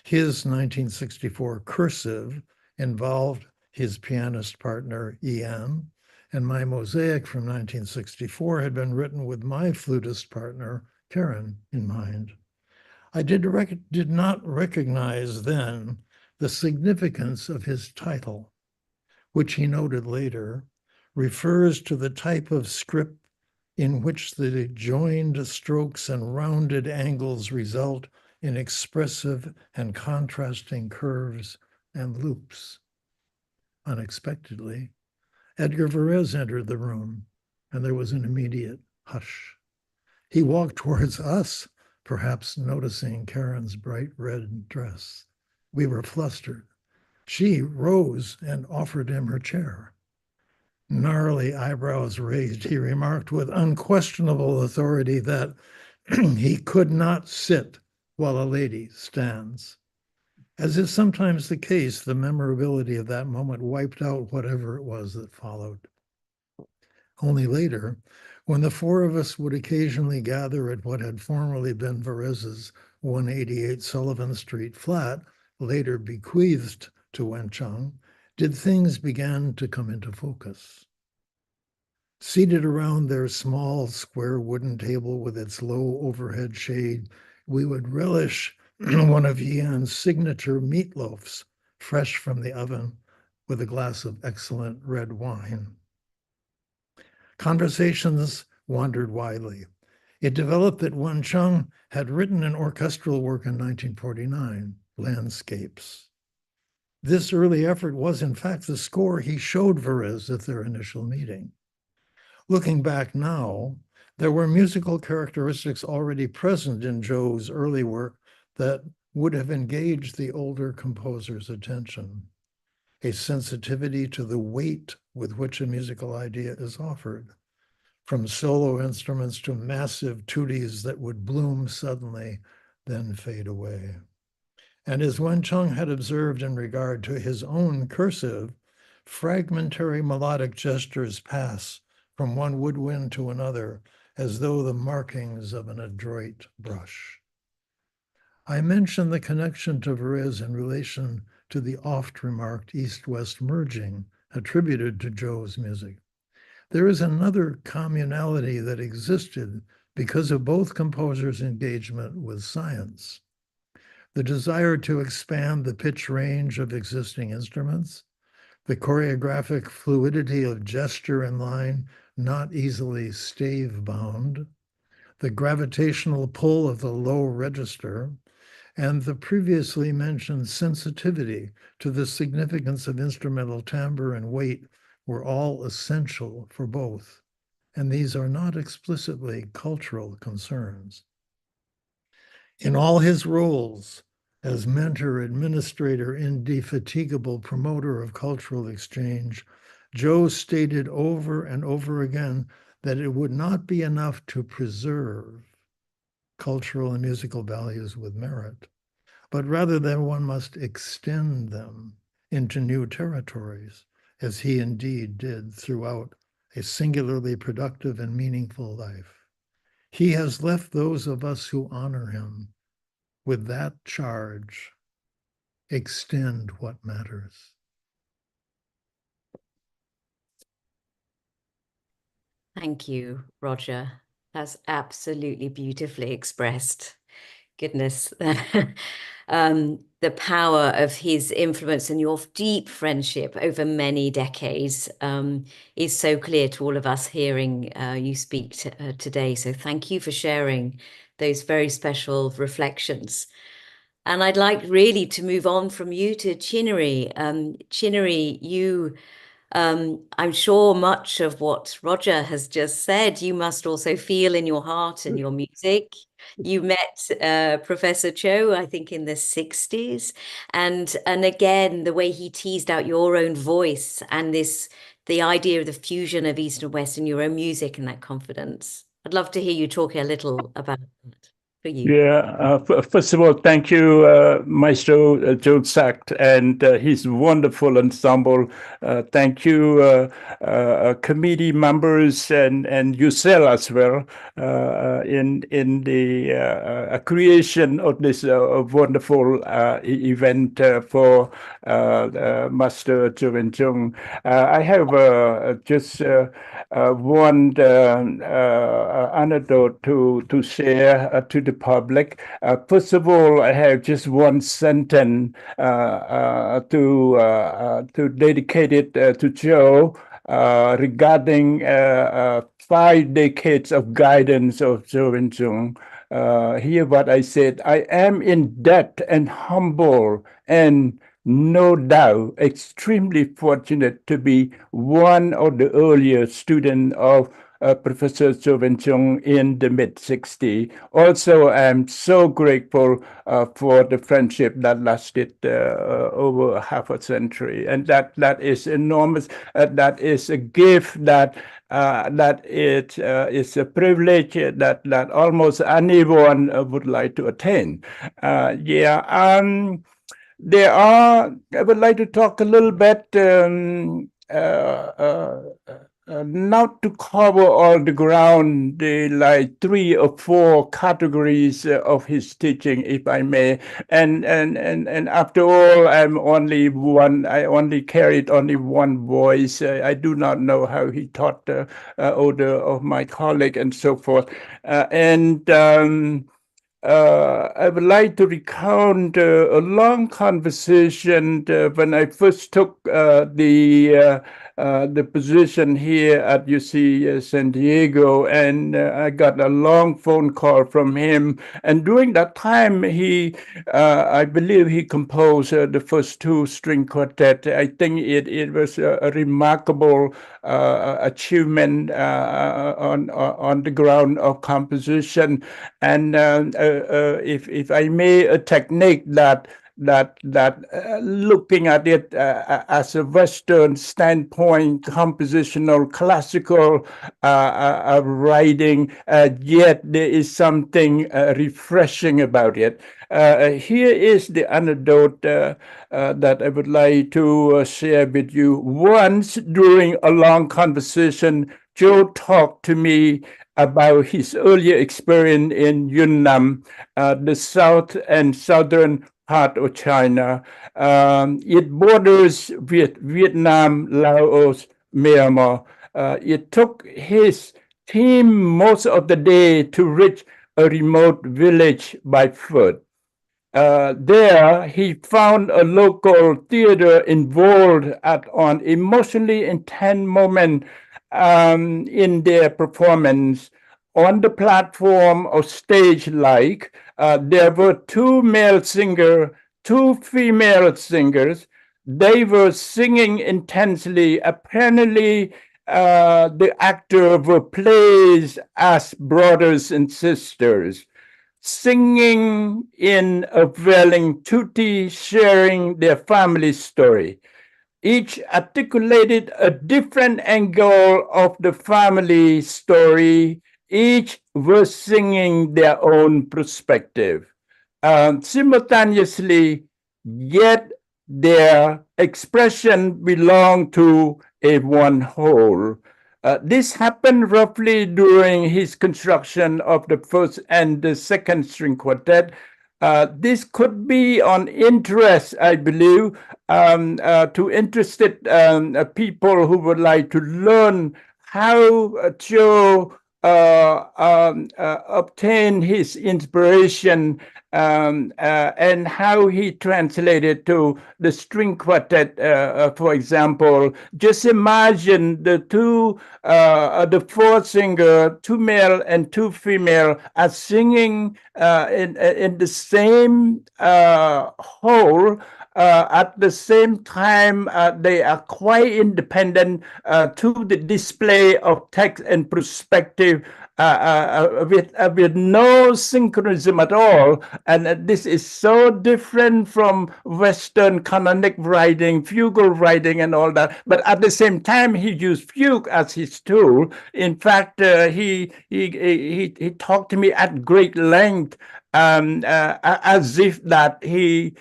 His 1964 Cursive involved his pianist partner, Ian, and my Mosaic from 1964 had been written with my flutist partner, Karen, in mind. I did not recognize then the significance of his title, which he noted later, refers to the type of script in which the joined strokes and rounded angles result in expressive and contrasting curves and loops. Unexpectedly, Edgar Varese entered the room, and there was an immediate hush. He walked towards us, perhaps noticing Karen's bright red dress. We were flustered. She rose and offered him her chair. Gnarly eyebrows raised, he remarked with unquestionable authority that he could not sit while a lady stands. As is sometimes the case, the memorability of that moment wiped out whatever it was that followed. Only later, when the four of us would occasionally gather at what had formerly been Varese's 188 Sullivan Street flat, later bequeathed to Wen-chung, did things begin to come into focus. Seated around their small square wooden table with its low overhead shade, we would relish one of Ian's signature meatloafs, fresh from the oven, with a glass of excellent red wine. Conversations wandered widely. It developed that Wen-chung had written an orchestral work in 1949, Landscapes. This early effort was, in fact, the score he showed Varese at their initial meeting. Looking back now, there were musical characteristics already present in Chou's early work that would have engaged the older composer's attention. A sensitivity to the weight with which a musical idea is offered, from solo instruments to massive tuttes that would bloom suddenly, then fade away. And as Wen-chung had observed in regard to his own Cursive, fragmentary melodic gestures pass from one woodwind to another, as though the markings of an adroit brush. I mention the connection to Varese in relation to the oft-remarked East-West merging attributed to Chou's music. There is another communality that existed because of both composers' engagement with science. The desire to expand the pitch range of existing instruments, the choreographic fluidity of gesture and line not easily stave-bound, the gravitational pull of the low register, and the previously mentioned sensitivity to the significance of instrumental timbre and weight were all essential for both, and these are not explicitly cultural concerns. In all his roles, as mentor, administrator, indefatigable promoter of cultural exchange, Chou stated over and over again that it would not be enough to preserve cultural and musical values with merit, but rather that one must extend them into new territories, as he indeed did throughout a singularly productive and meaningful life. He has left those of us who honor him with that charge: extend what matters.
Thank you, Roger. That's absolutely beautifully expressed. Goodness. The power of his influence and your deep friendship over many decades is so clear to all of us hearing you speak today. So thank you for sharing those very special reflections. And I'd like really to move on from you to Chinnery. Chinnery, you I'm sure much of what Roger has just said, you must also feel in your heart and your music. You met Professor Chou, I think, in the 60s. And again, the way he teased out your own voice and the idea of the fusion of East and West in your own music and that confidence. I'd love to hear you talk a little about that for you.
Yeah, first of all, thank you, Maestro Joe Sachs and his wonderful ensemble. Thank you, committee members and yourself as well in the creation of this wonderful event for Master Joe Wen-chung. I have just one anecdote to share to the public. First of all, I have just one sentence to dedicate it to Joe regarding 5 decades of guidance of Joe Wen-chung. Hear what I said. I am in debt and humble and no doubt extremely fortunate to be one of the earlier students of Professor Chou Wen-chung in the mid-60s. Also, I'm so grateful for the friendship that lasted over half a century. And that is enormous. That is a gift that it is a privilege that almost anyone would like to attain. I would like to talk a little bit, not to cover all the ground, like 3 or 4 categories of his teaching, if I may. And after all, I'm only one. I only carried only one voice. I do not know how he taught older of my colleague and so forth. I would like to recount a long conversation when I first took the position here at UC San Diego, and I got a long phone call from him. And during that time, I believe he composed the first 2 string quartet. I think it was a remarkable achievement on the ground of composition. And if I may, a technique that looking at it as a Western standpoint, compositional, classical writing, yet there is something refreshing about it. Here is the anecdote that I would like to share with you. Once during a long conversation, Joe talked to me about his earlier experience in Yunnan, the south and southern part of China. It borders with Vietnam, Laos, Myanmar. It took his team most of the day to reach a remote village by foot. There, he found a local theater involved on emotionally intense moment in their performance. On the platform or stage, there were 2 male singers, 2 female singers. They were singing intensely. Apparently, the actors were placed as brothers and sisters, singing in a wailing tutti, sharing their family story. Each articulated a different angle of the family story. Each was singing their own perspective. Simultaneously, yet their expression belonged to a one whole. This happened roughly during his construction of the first and the second string quartet. This could be on interest, I believe, to interested people who would like to learn how Chou obtained his inspiration and how he translated to the string quartet, for example. Just imagine the four singer, two male and two female, are singing in the same hole. At the same time, they are quite independent to the display of text and perspective with no synchronism at all. And this is so different from Western canonic writing, fugal writing, and all that. But at the same time, he used fugue as his tool. In fact, he talked to me at great length, as if that he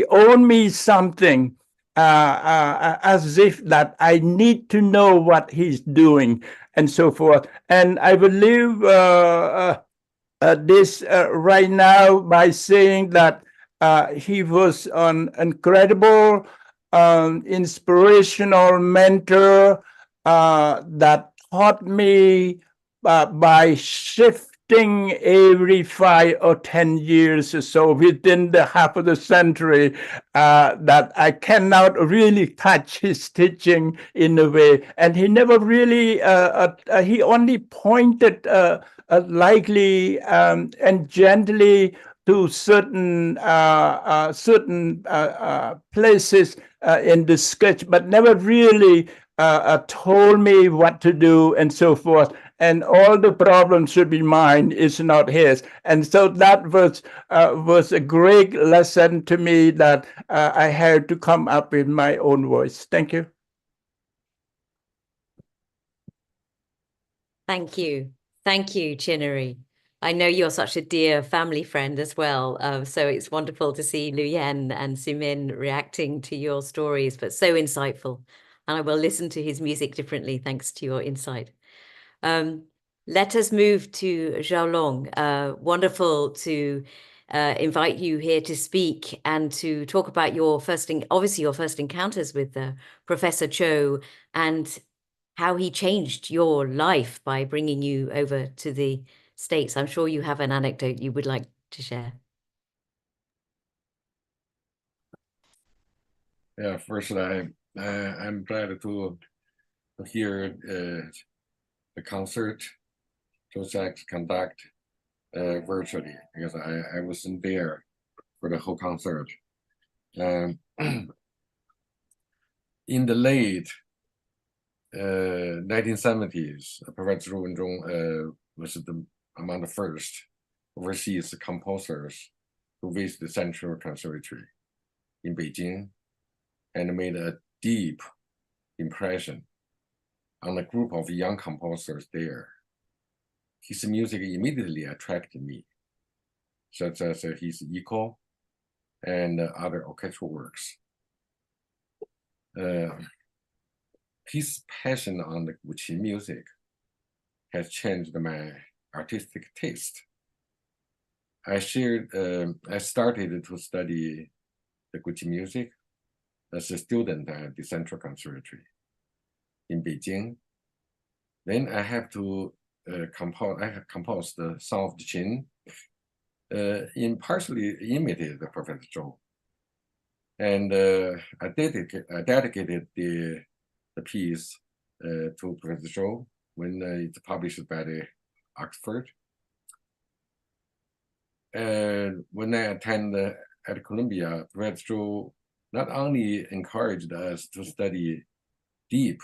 owed me something, as if that I need to know what he's doing, and so forth. And I believe this right now by saying that he was an incredible, inspirational mentor that taught me by shifting every 5 or 10 years or so within the half of the century, that I cannot really catch his teaching in a way. And he never really, he only pointed lightly and gently to certain places in the sketch, but never really told me what to do and so forth. And all the problems should be mine, it's not his. And so that was a great lesson to me that I had to come up with my own voice. Thank you.
Thank you. Thank you, Chinnery. I know you're such a dear family friend as well. So it's wonderful to see Luyen and Sumin reacting to your stories, but so insightful. And I will listen to his music differently thanks to your insight. Let us move to Xiaolong. Wonderful to invite you here to speak and to talk about your first encounters with Professor Chou and how he changed your life by bringing you over to the States. I'm sure you have an anecdote you would like to share.
Yeah, first I'm glad to hear the concert Joseph conduct virtually, because I wasn't there for the whole concert. In the late 1970s, Professor Wen-chung was among the first overseas composers to visit the Central Conservatory in Beijing and made a deep impression on a group of young composers there. His music immediately attracted me, such as his echo and other orchestral works. His passion on the Guqin music has changed my artistic taste. I started to study the Guqin music as a student at the Central Conservatory in Beijing. Then I have to composed the Song of the Qin, partially imitated Professor Chou. And I dedicated the piece to Professor Chou when it's published by the Oxford. And when I attended at Columbia, Professor Chou not only encouraged us to study deep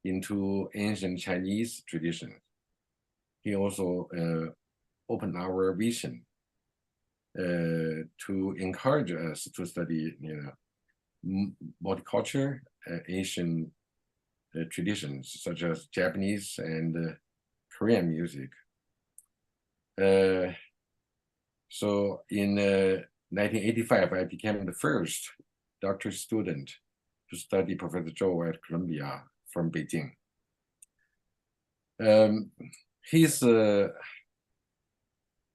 into ancient Chinese traditions, he also opened our vision to encourage us to study, multicultural Asian traditions such as Japanese and Korean music. So in 1985, I became the first doctoral student to study Professor Chou at Columbia from Beijing. His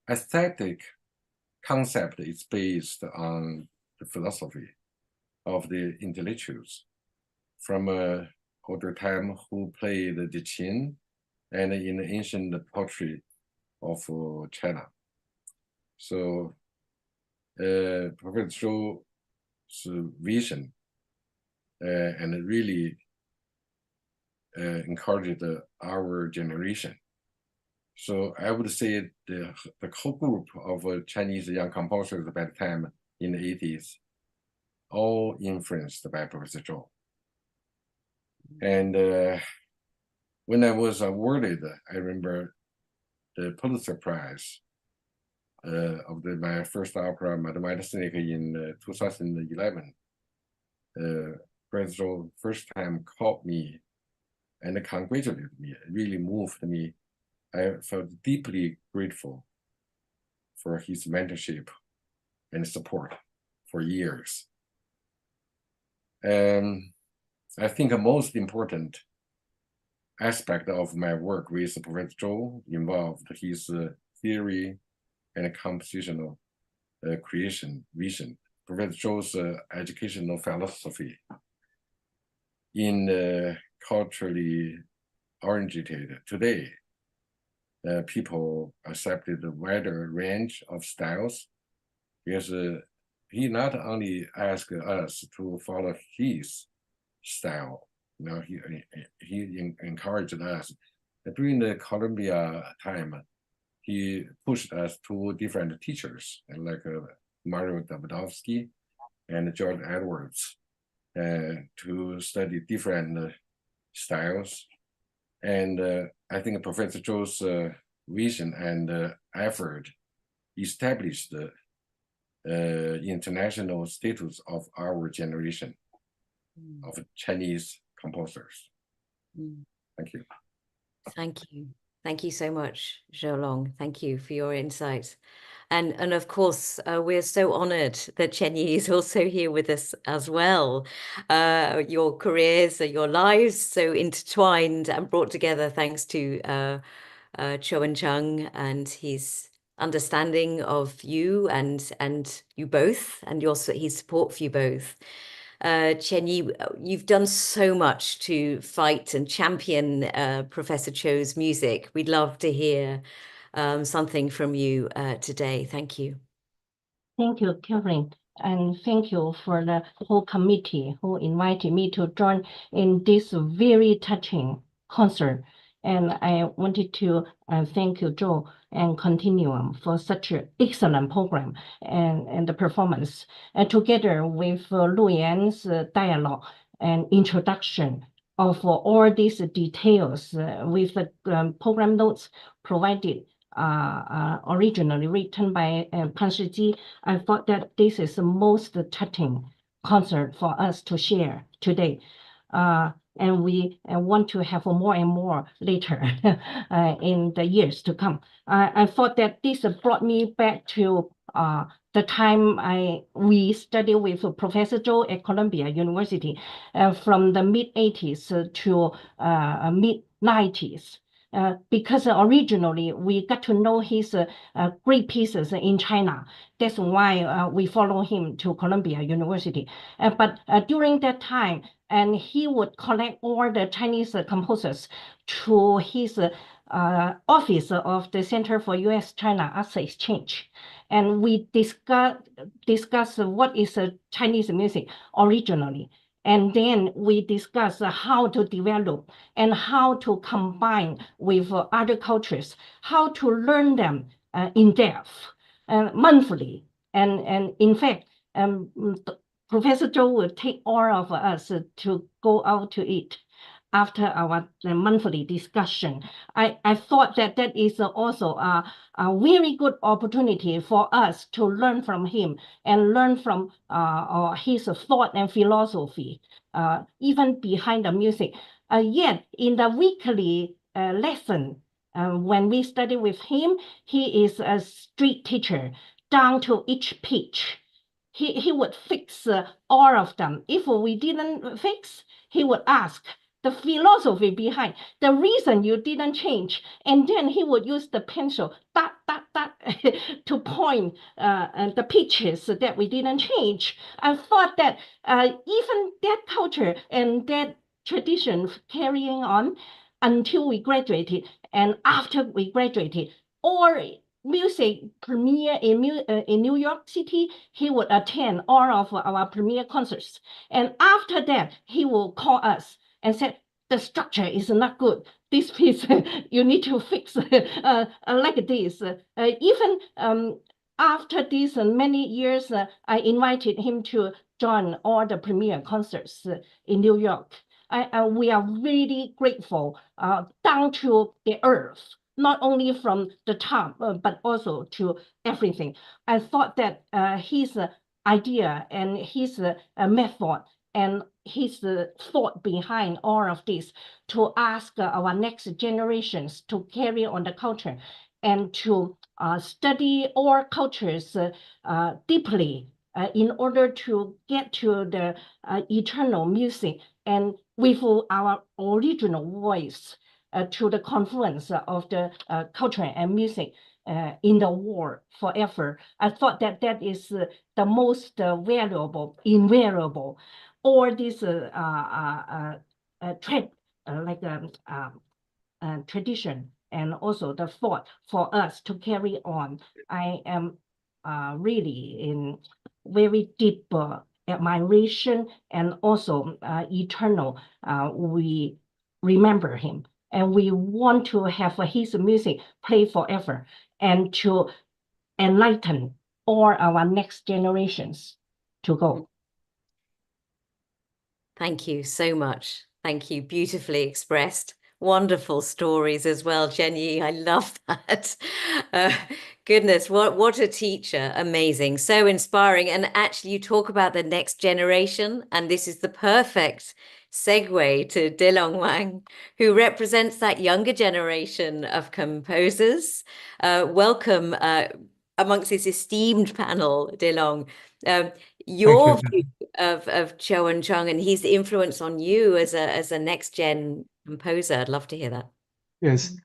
aesthetic concept is based on the philosophy of the intellectuals from older time who played the qin and in the ancient poetry of China. So Professor Chou's vision and really encouraged our generation. So I would say the whole group of Chinese young composers by the time in the 80s, all influenced by Professor Chou. And when I was awarded, I remember the Pulitzer Prize of my first opera, Madame Cynic, in 2011. Professor Chou first time called me and congratulated me. It really moved me. I felt deeply grateful for his mentorship and support for years. I think the most important aspect of my work with Professor Chou involved his theory and compositional creation vision. Professor Chou's educational philosophy in culturally oriented today. People accepted a wider range of styles because he not only asked us to follow his style, you know, he encouraged us. During the Columbia time, he pushed us to different teachers like Mario Davidovsky and George Edwards to study different styles. And I think Professor Chou's vision and effort established the international status of our generation of Chinese composers. Thank you.
Thank you. Thank you so much, Zhou. Thank you for your insights. And of course, we're so honored that Chenyi is also here with us as well. Your careers, your lives so intertwined and brought together thanks to Chou Wen-chung and his understanding of you and you both, and his support for you both. Chenyi, you've done so much to fight and champion Professor Chou's music. We'd love to hear something from you today. Thank you.
Thank you, Karen, and thank you for the whole committee who invited me to join in this very touching concert. And I wanted to thank you, Joe, and Continuum for such an excellent program and the performance. And together with Lu Yan's dialogue and introduction of all these details with the program notes provided originally written by Pan Shiji, I thought that this is the most touching concert for us to share today. And we want to have more and more later in the years to come. I thought that this brought me back to the time we studied with Professor Chou at Columbia University from the mid-80s to mid-90s. Because originally we got to know his great pieces in China. That's why we follow him to Columbia University. But during that time, and he would collect all the Chinese composers to his office of the Center for U.S.-China Arts Exchange. And we discuss what is Chinese music originally. And then we discuss how to develop and how to combine with other cultures, how to learn them in depth, monthly. And in fact, Professor Chou will take all of us to go out to eat after our monthly discussion. I thought that that is also a very good opportunity for us to learn from him and learn from his thought and philosophy, even behind the music. Yet in the weekly lesson, when we study with him, he is a street teacher down to each pitch. He would fix all of them. If we didn't fix, he would ask the philosophy behind, the reason you didn't change. And then he would use the pencil, dot, dot, dot, to point the pitches that we didn't change. I thought that even that culture and that tradition carrying on until we graduated. And after we graduated, or music premiere in New York City, he would attend all of our premiere concerts. And after that, he will call us and say, the structure is not good. This piece, you need to fix like this. Even after these many years, I invited him to join all the premiere concerts in New York. We are really grateful, down to the earth, not only from the top, but also to everything. I thought that his idea and his method and his thought behind all of this to ask our next generations to carry on the culture and to study all cultures deeply in order to get to the eternal music and with our original voice to the confluence of the culture and music in the world forever. I thought that that is the most valuable, invariable, or this tradition and also the thought for us to carry on. I am really in very deep admiration and also eternal. We remember him and we want to have his music play forever and to enlighten all our next generations to go.
Thank you so much. Thank you. Beautifully expressed. Wonderful stories as well, Jenny. I love that. Goodness, what a teacher. Amazing. So inspiring. And actually, you talk about the next generation, and this is the perfect segue to Delong Wang, who represents that younger generation of composers. Welcome amongst this esteemed panel, Delong. Your view of Chou Wen-chung and his influence on you as a next gen composer. I'd love to hear that.
Yes,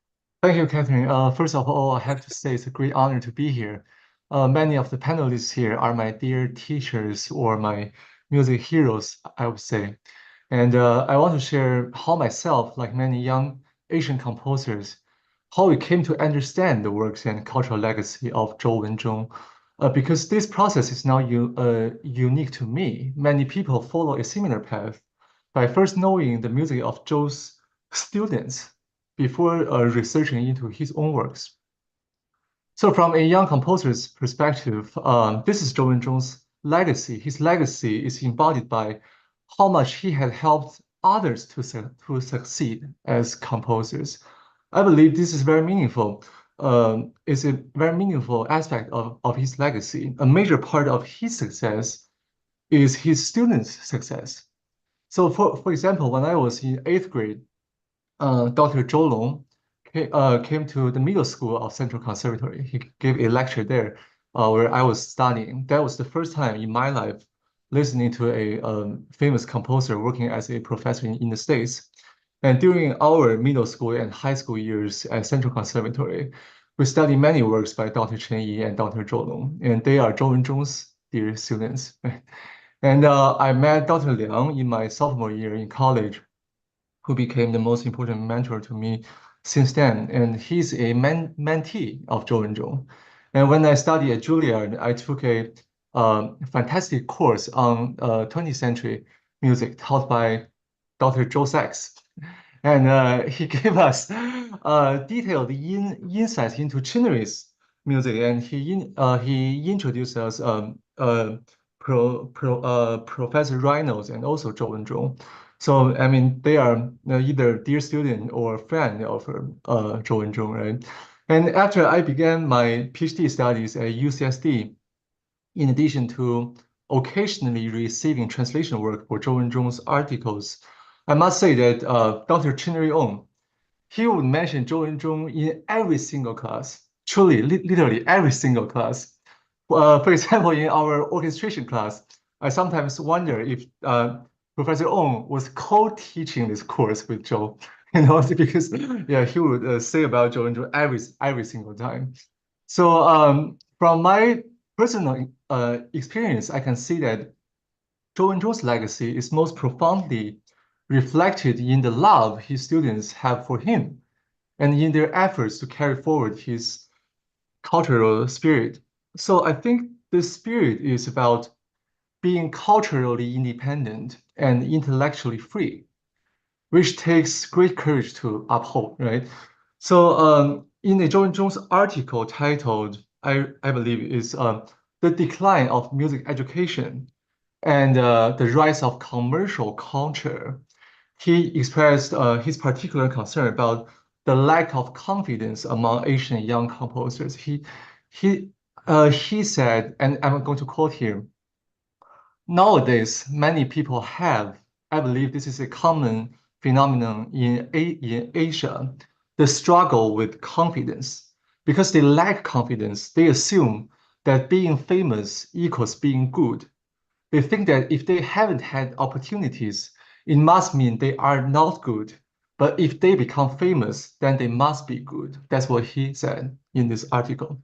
thank you, Catherine. First of all, I have to say it's a great honor to be here. Many of the panelists here are my dear teachers or my music heroes, I would say. And I want to share how myself, like many young Asian composers, how we came to understand the works and cultural legacy of Chou Wen-chung. Because this process is not unique to me. Many people follow a similar path by first knowing the music of Chou's students before researching into his own works. So from a young composer's perspective, this is Chou Wen-chung's legacy. His legacy is embodied by how much he had helped others to succeed as composers. I believe this is very meaningful. It's a very meaningful aspect of his legacy. A major part of his success is his students' success. So for example, when I was in 8th grade, Dr. Zhou Long came to the middle school of Central Conservatory. He gave a lecture there where I was studying. That was the first time in my life listening to a famous composer working as a professor in the States. And during our middle school and high school years at Central Conservatory, we studied many works by Dr. Chen Yi and Dr. Zhou Long, and they are Chou Wen-chung's dear students. And I met Dr. Liang in my sophomore year in college, who became the most important mentor to me since then. And he's a mentee of Chou Wen-chung. And when I studied at Juilliard, I took a fantastic course on 20th century music taught by Dr. Joe Sachs. And he gave us detailed insights into Chinese music, and he introduced us Professor Reynolds and also Chou Wen-chung. So I mean, they are either dear student or friend of Chou Wen-chung, right? And after I began my PhD studies at UCSD, in addition to occasionally receiving translation work for Chou Wen-chung's articles, I must say that Dr. Chen Rui-ong, he would mention Chou Wen-chung in every single class, truly, literally every single class. For example, in our orchestration class, I sometimes wonder if Professor Ong was co-teaching this course with Chou, because yeah, he would say about Chou Wen-chung every single time. So from my personal experience, I can see that Chou Wen-chung's legacy is most profoundly reflected in the love his students have for him and in their efforts to carry forward his cultural spirit. So I think the spirit is about being culturally independent and intellectually free, which takes great courage to uphold, right? So in a Zhou Wen-chung's article titled, I believe is The Decline of Music Education and the Rise of Commercial Culture, he expressed his particular concern about the lack of confidence among Asian young composers. He said, and I'm going to quote here, nowadays, many people have, I believe this is a common phenomenon in Asia, the struggle with confidence. Because they lack confidence, they assume that being famous equals being good. They think that if they haven't had opportunities, it must mean they are not good. But if they become famous, then they must be good. That's what he said in this article.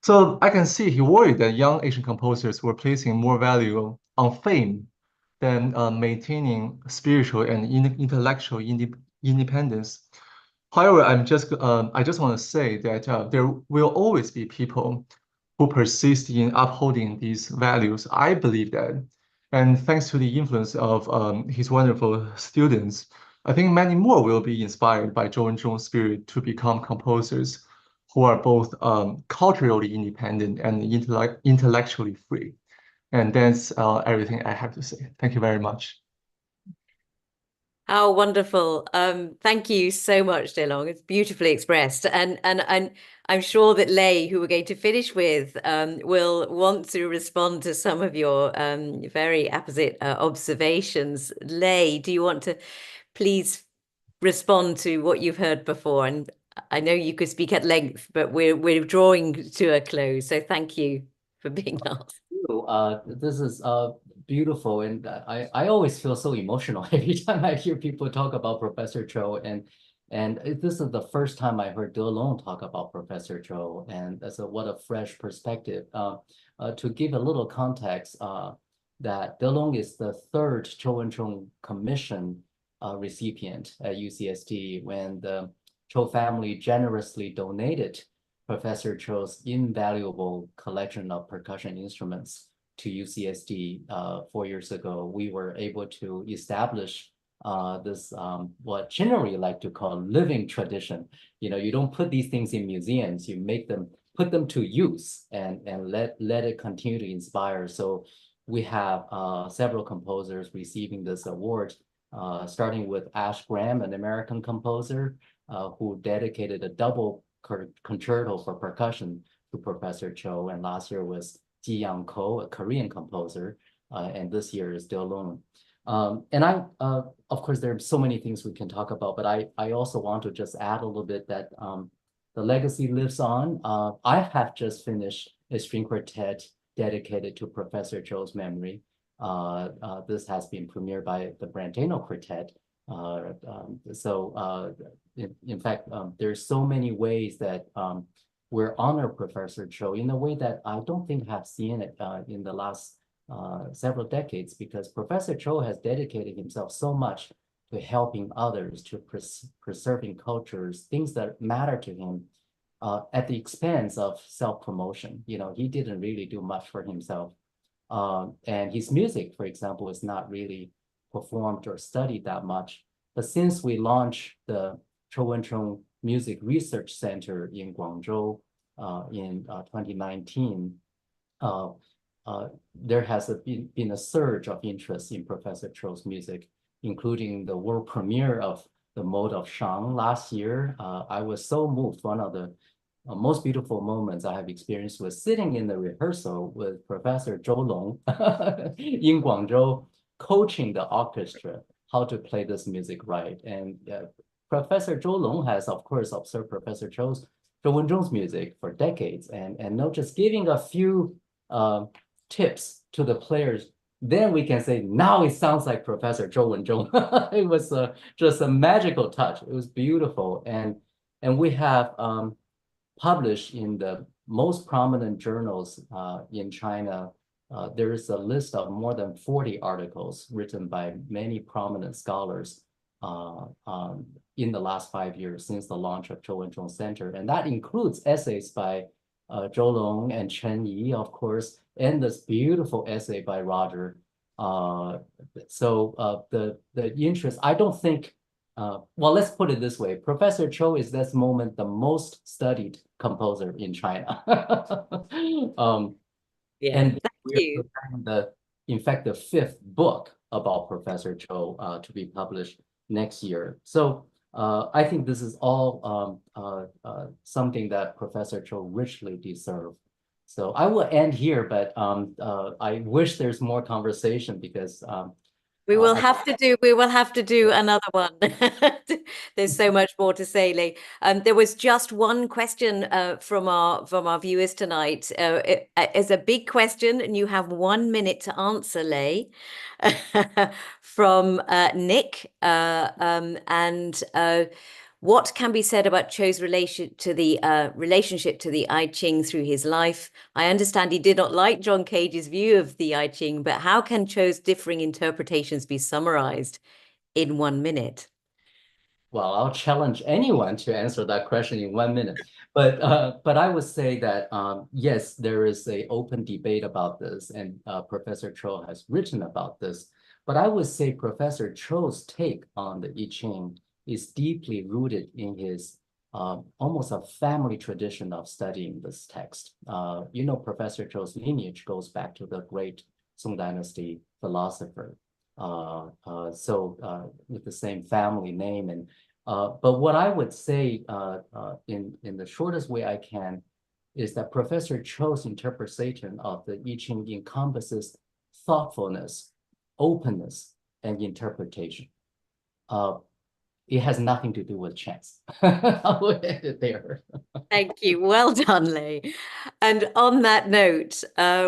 So I can see he worried that young Asian composers were placing more value on fame than maintaining spiritual and intellectual independence. However, I just want to say that there will always be people who persist in upholding these values. I believe that, and thanks to the influence of his wonderful students, I think many more will be inspired by Zhou Wen-chung's spirit to become composers who are both culturally independent and intellectually free. And that's everything I have to say. Thank you very much.
How wonderful. Thank you so much, DeLong. It's beautifully expressed. And I'm sure that Lei, who we're going to finish with, will want to respond to some of your very apposite observations. Lei, do you want to please respond to what you've heard before? And I know you could speak at length, but we're drawing to a close. So thank you for being asked.
This is beautiful, and I always feel so emotional every time I hear people talk about Professor Chou, and this is the first time I heard DeLong talk about Professor Chou, and so what a fresh perspective. To give a little context, that DeLong is the third Chou Wen-chung Commission recipient at UCSD when the Chou family generously donated Professor Chou's invaluable collection of percussion instruments to UCSD 4 years ago. We were able to establish this what generally like to call living tradition. You know, you don't put these things in museums, you make them, put them to use and let it continue to inspire. So we have several composers receiving this award, starting with Ash Graham, an American composer who dedicated a double concerto for percussion to Professor Chou, and last year was Ji Yang Ko, a Korean composer, and this year is DeLong. And of course, there are so many things we can talk about, but I also want to just add a little bit that the legacy lives on. I have just finished a string quartet dedicated to Professor Chou's memory. This has been premiered by the Brantano Quartet. In fact, there's so many ways that we're honor Professor Chou in a way that I don't think have seen it in the last several decades, because Professor Chou has dedicated himself so much to helping others, to preserving cultures, things that matter to him, at the expense of self-promotion. You know, he didn't really do much for himself. And his music, for example, is not really performed or studied that much. But since we launched the Chou Wen-chung Music Research Center in Guangzhou in 2019, there has been a surge of interest in Professor Chou's music, including the world premiere of the Mode of Shang last year. I was so moved. One of the most beautiful moments I have experienced was sitting in the rehearsal with Professor Zhou Long in Guangzhou, coaching the orchestra how to play this music right. And Professor Zhou Long has, of course, observed Professor Zhou Wen-chung's music for decades, and not just giving a few tips to the players, then we can say, now it sounds like Professor Zhou Wen-chung. It was just a magical touch. It was beautiful. And we have published in the most prominent journals in China there is a list of more than 40 articles written by many prominent scholars in the last 5 years since the launch of Chou Wen-chung Center. And that includes essays by Zhou Long and Chen Yi, of course, and this beautiful essay by Roger. So the interest, I don't think, well, let's put it this way. Professor Chou is this moment the most studied composer in China.
Yeah,
And
thank
we are
you.
preparing in fact, the 5th book about Professor Chou to be published next year. So I think this is all something that Professor Chou richly deserves. So I will end here, but I wish there's more conversation because
we will have to do another one. There's so much more to say, Lei. There was just one question from our viewers tonight. It's a big question, and you have 1 minute to answer, Lei. From Nick, what can be said about Chou's relationship to the I Ching through his life? I understand he did not like John Cage's view of the I Ching, but how can Chou's differing interpretations be summarized in 1 minute?
Well, I'll challenge anyone to answer that question in 1 minute. But I would say that, yes, there is an open debate about this, and Professor Chou has written about this. But I would say Professor Chou's take on the I Ching is deeply rooted in his almost a family tradition of studying this text. You know, Professor Chou's lineage goes back to the great Song Dynasty philosopher. With the same family name. And but what I would say in the shortest way I can is that Professor Chou's interpretation of the I Ching encompasses thoughtfulness, openness, and interpretation. It has nothing to do with chance. I will end it there.
Thank you. Well done, Lei. And on that note,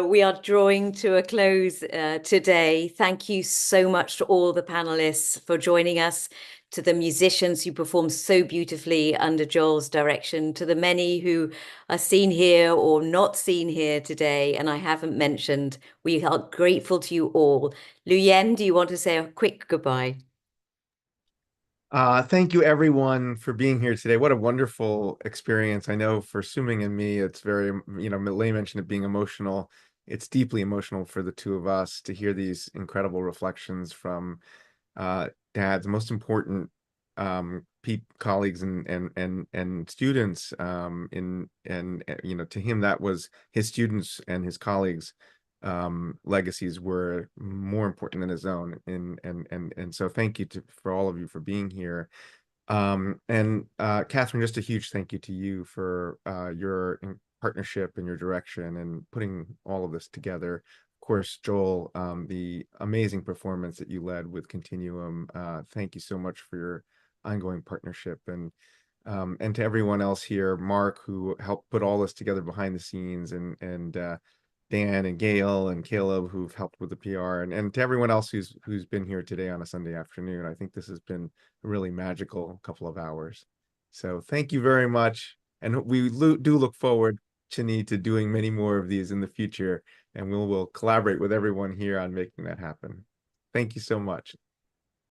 we are drawing to a close today. Thank you so much to all the panelists for joining us, to the musicians who performed so beautifully under Joel's direction, to the many who are seen here or not seen here today, and I haven't mentioned. We are grateful to you all. Lu Yen, do you want to say a quick goodbye?
Thank you everyone for being here today. What a wonderful experience. I know for Suming and me, it's very, Lei mentioned it being emotional. It's deeply emotional for the two of us to hear these incredible reflections from Dad's most important colleagues and students. To him, that was his students and his colleagues' legacies were more important than his own, and so thank you for all of you for being here, and Catherine, just a huge thank you to you for your partnership and your direction and putting all of this together. Of course, Joel, the amazing performance that you led with Continuum, thank you so much for your ongoing partnership, and to everyone else here, Mark, who helped put all this together behind the scenes, and Dan and Gail and Caleb, who've helped with the PR, and to everyone else who's been here today on a Sunday afternoon. I think this has been a really magical couple of hours. So thank you very much. And we do look forward, Chini, to doing many more of these in the future. And we'll collaborate with everyone here on making that happen. Thank you so much.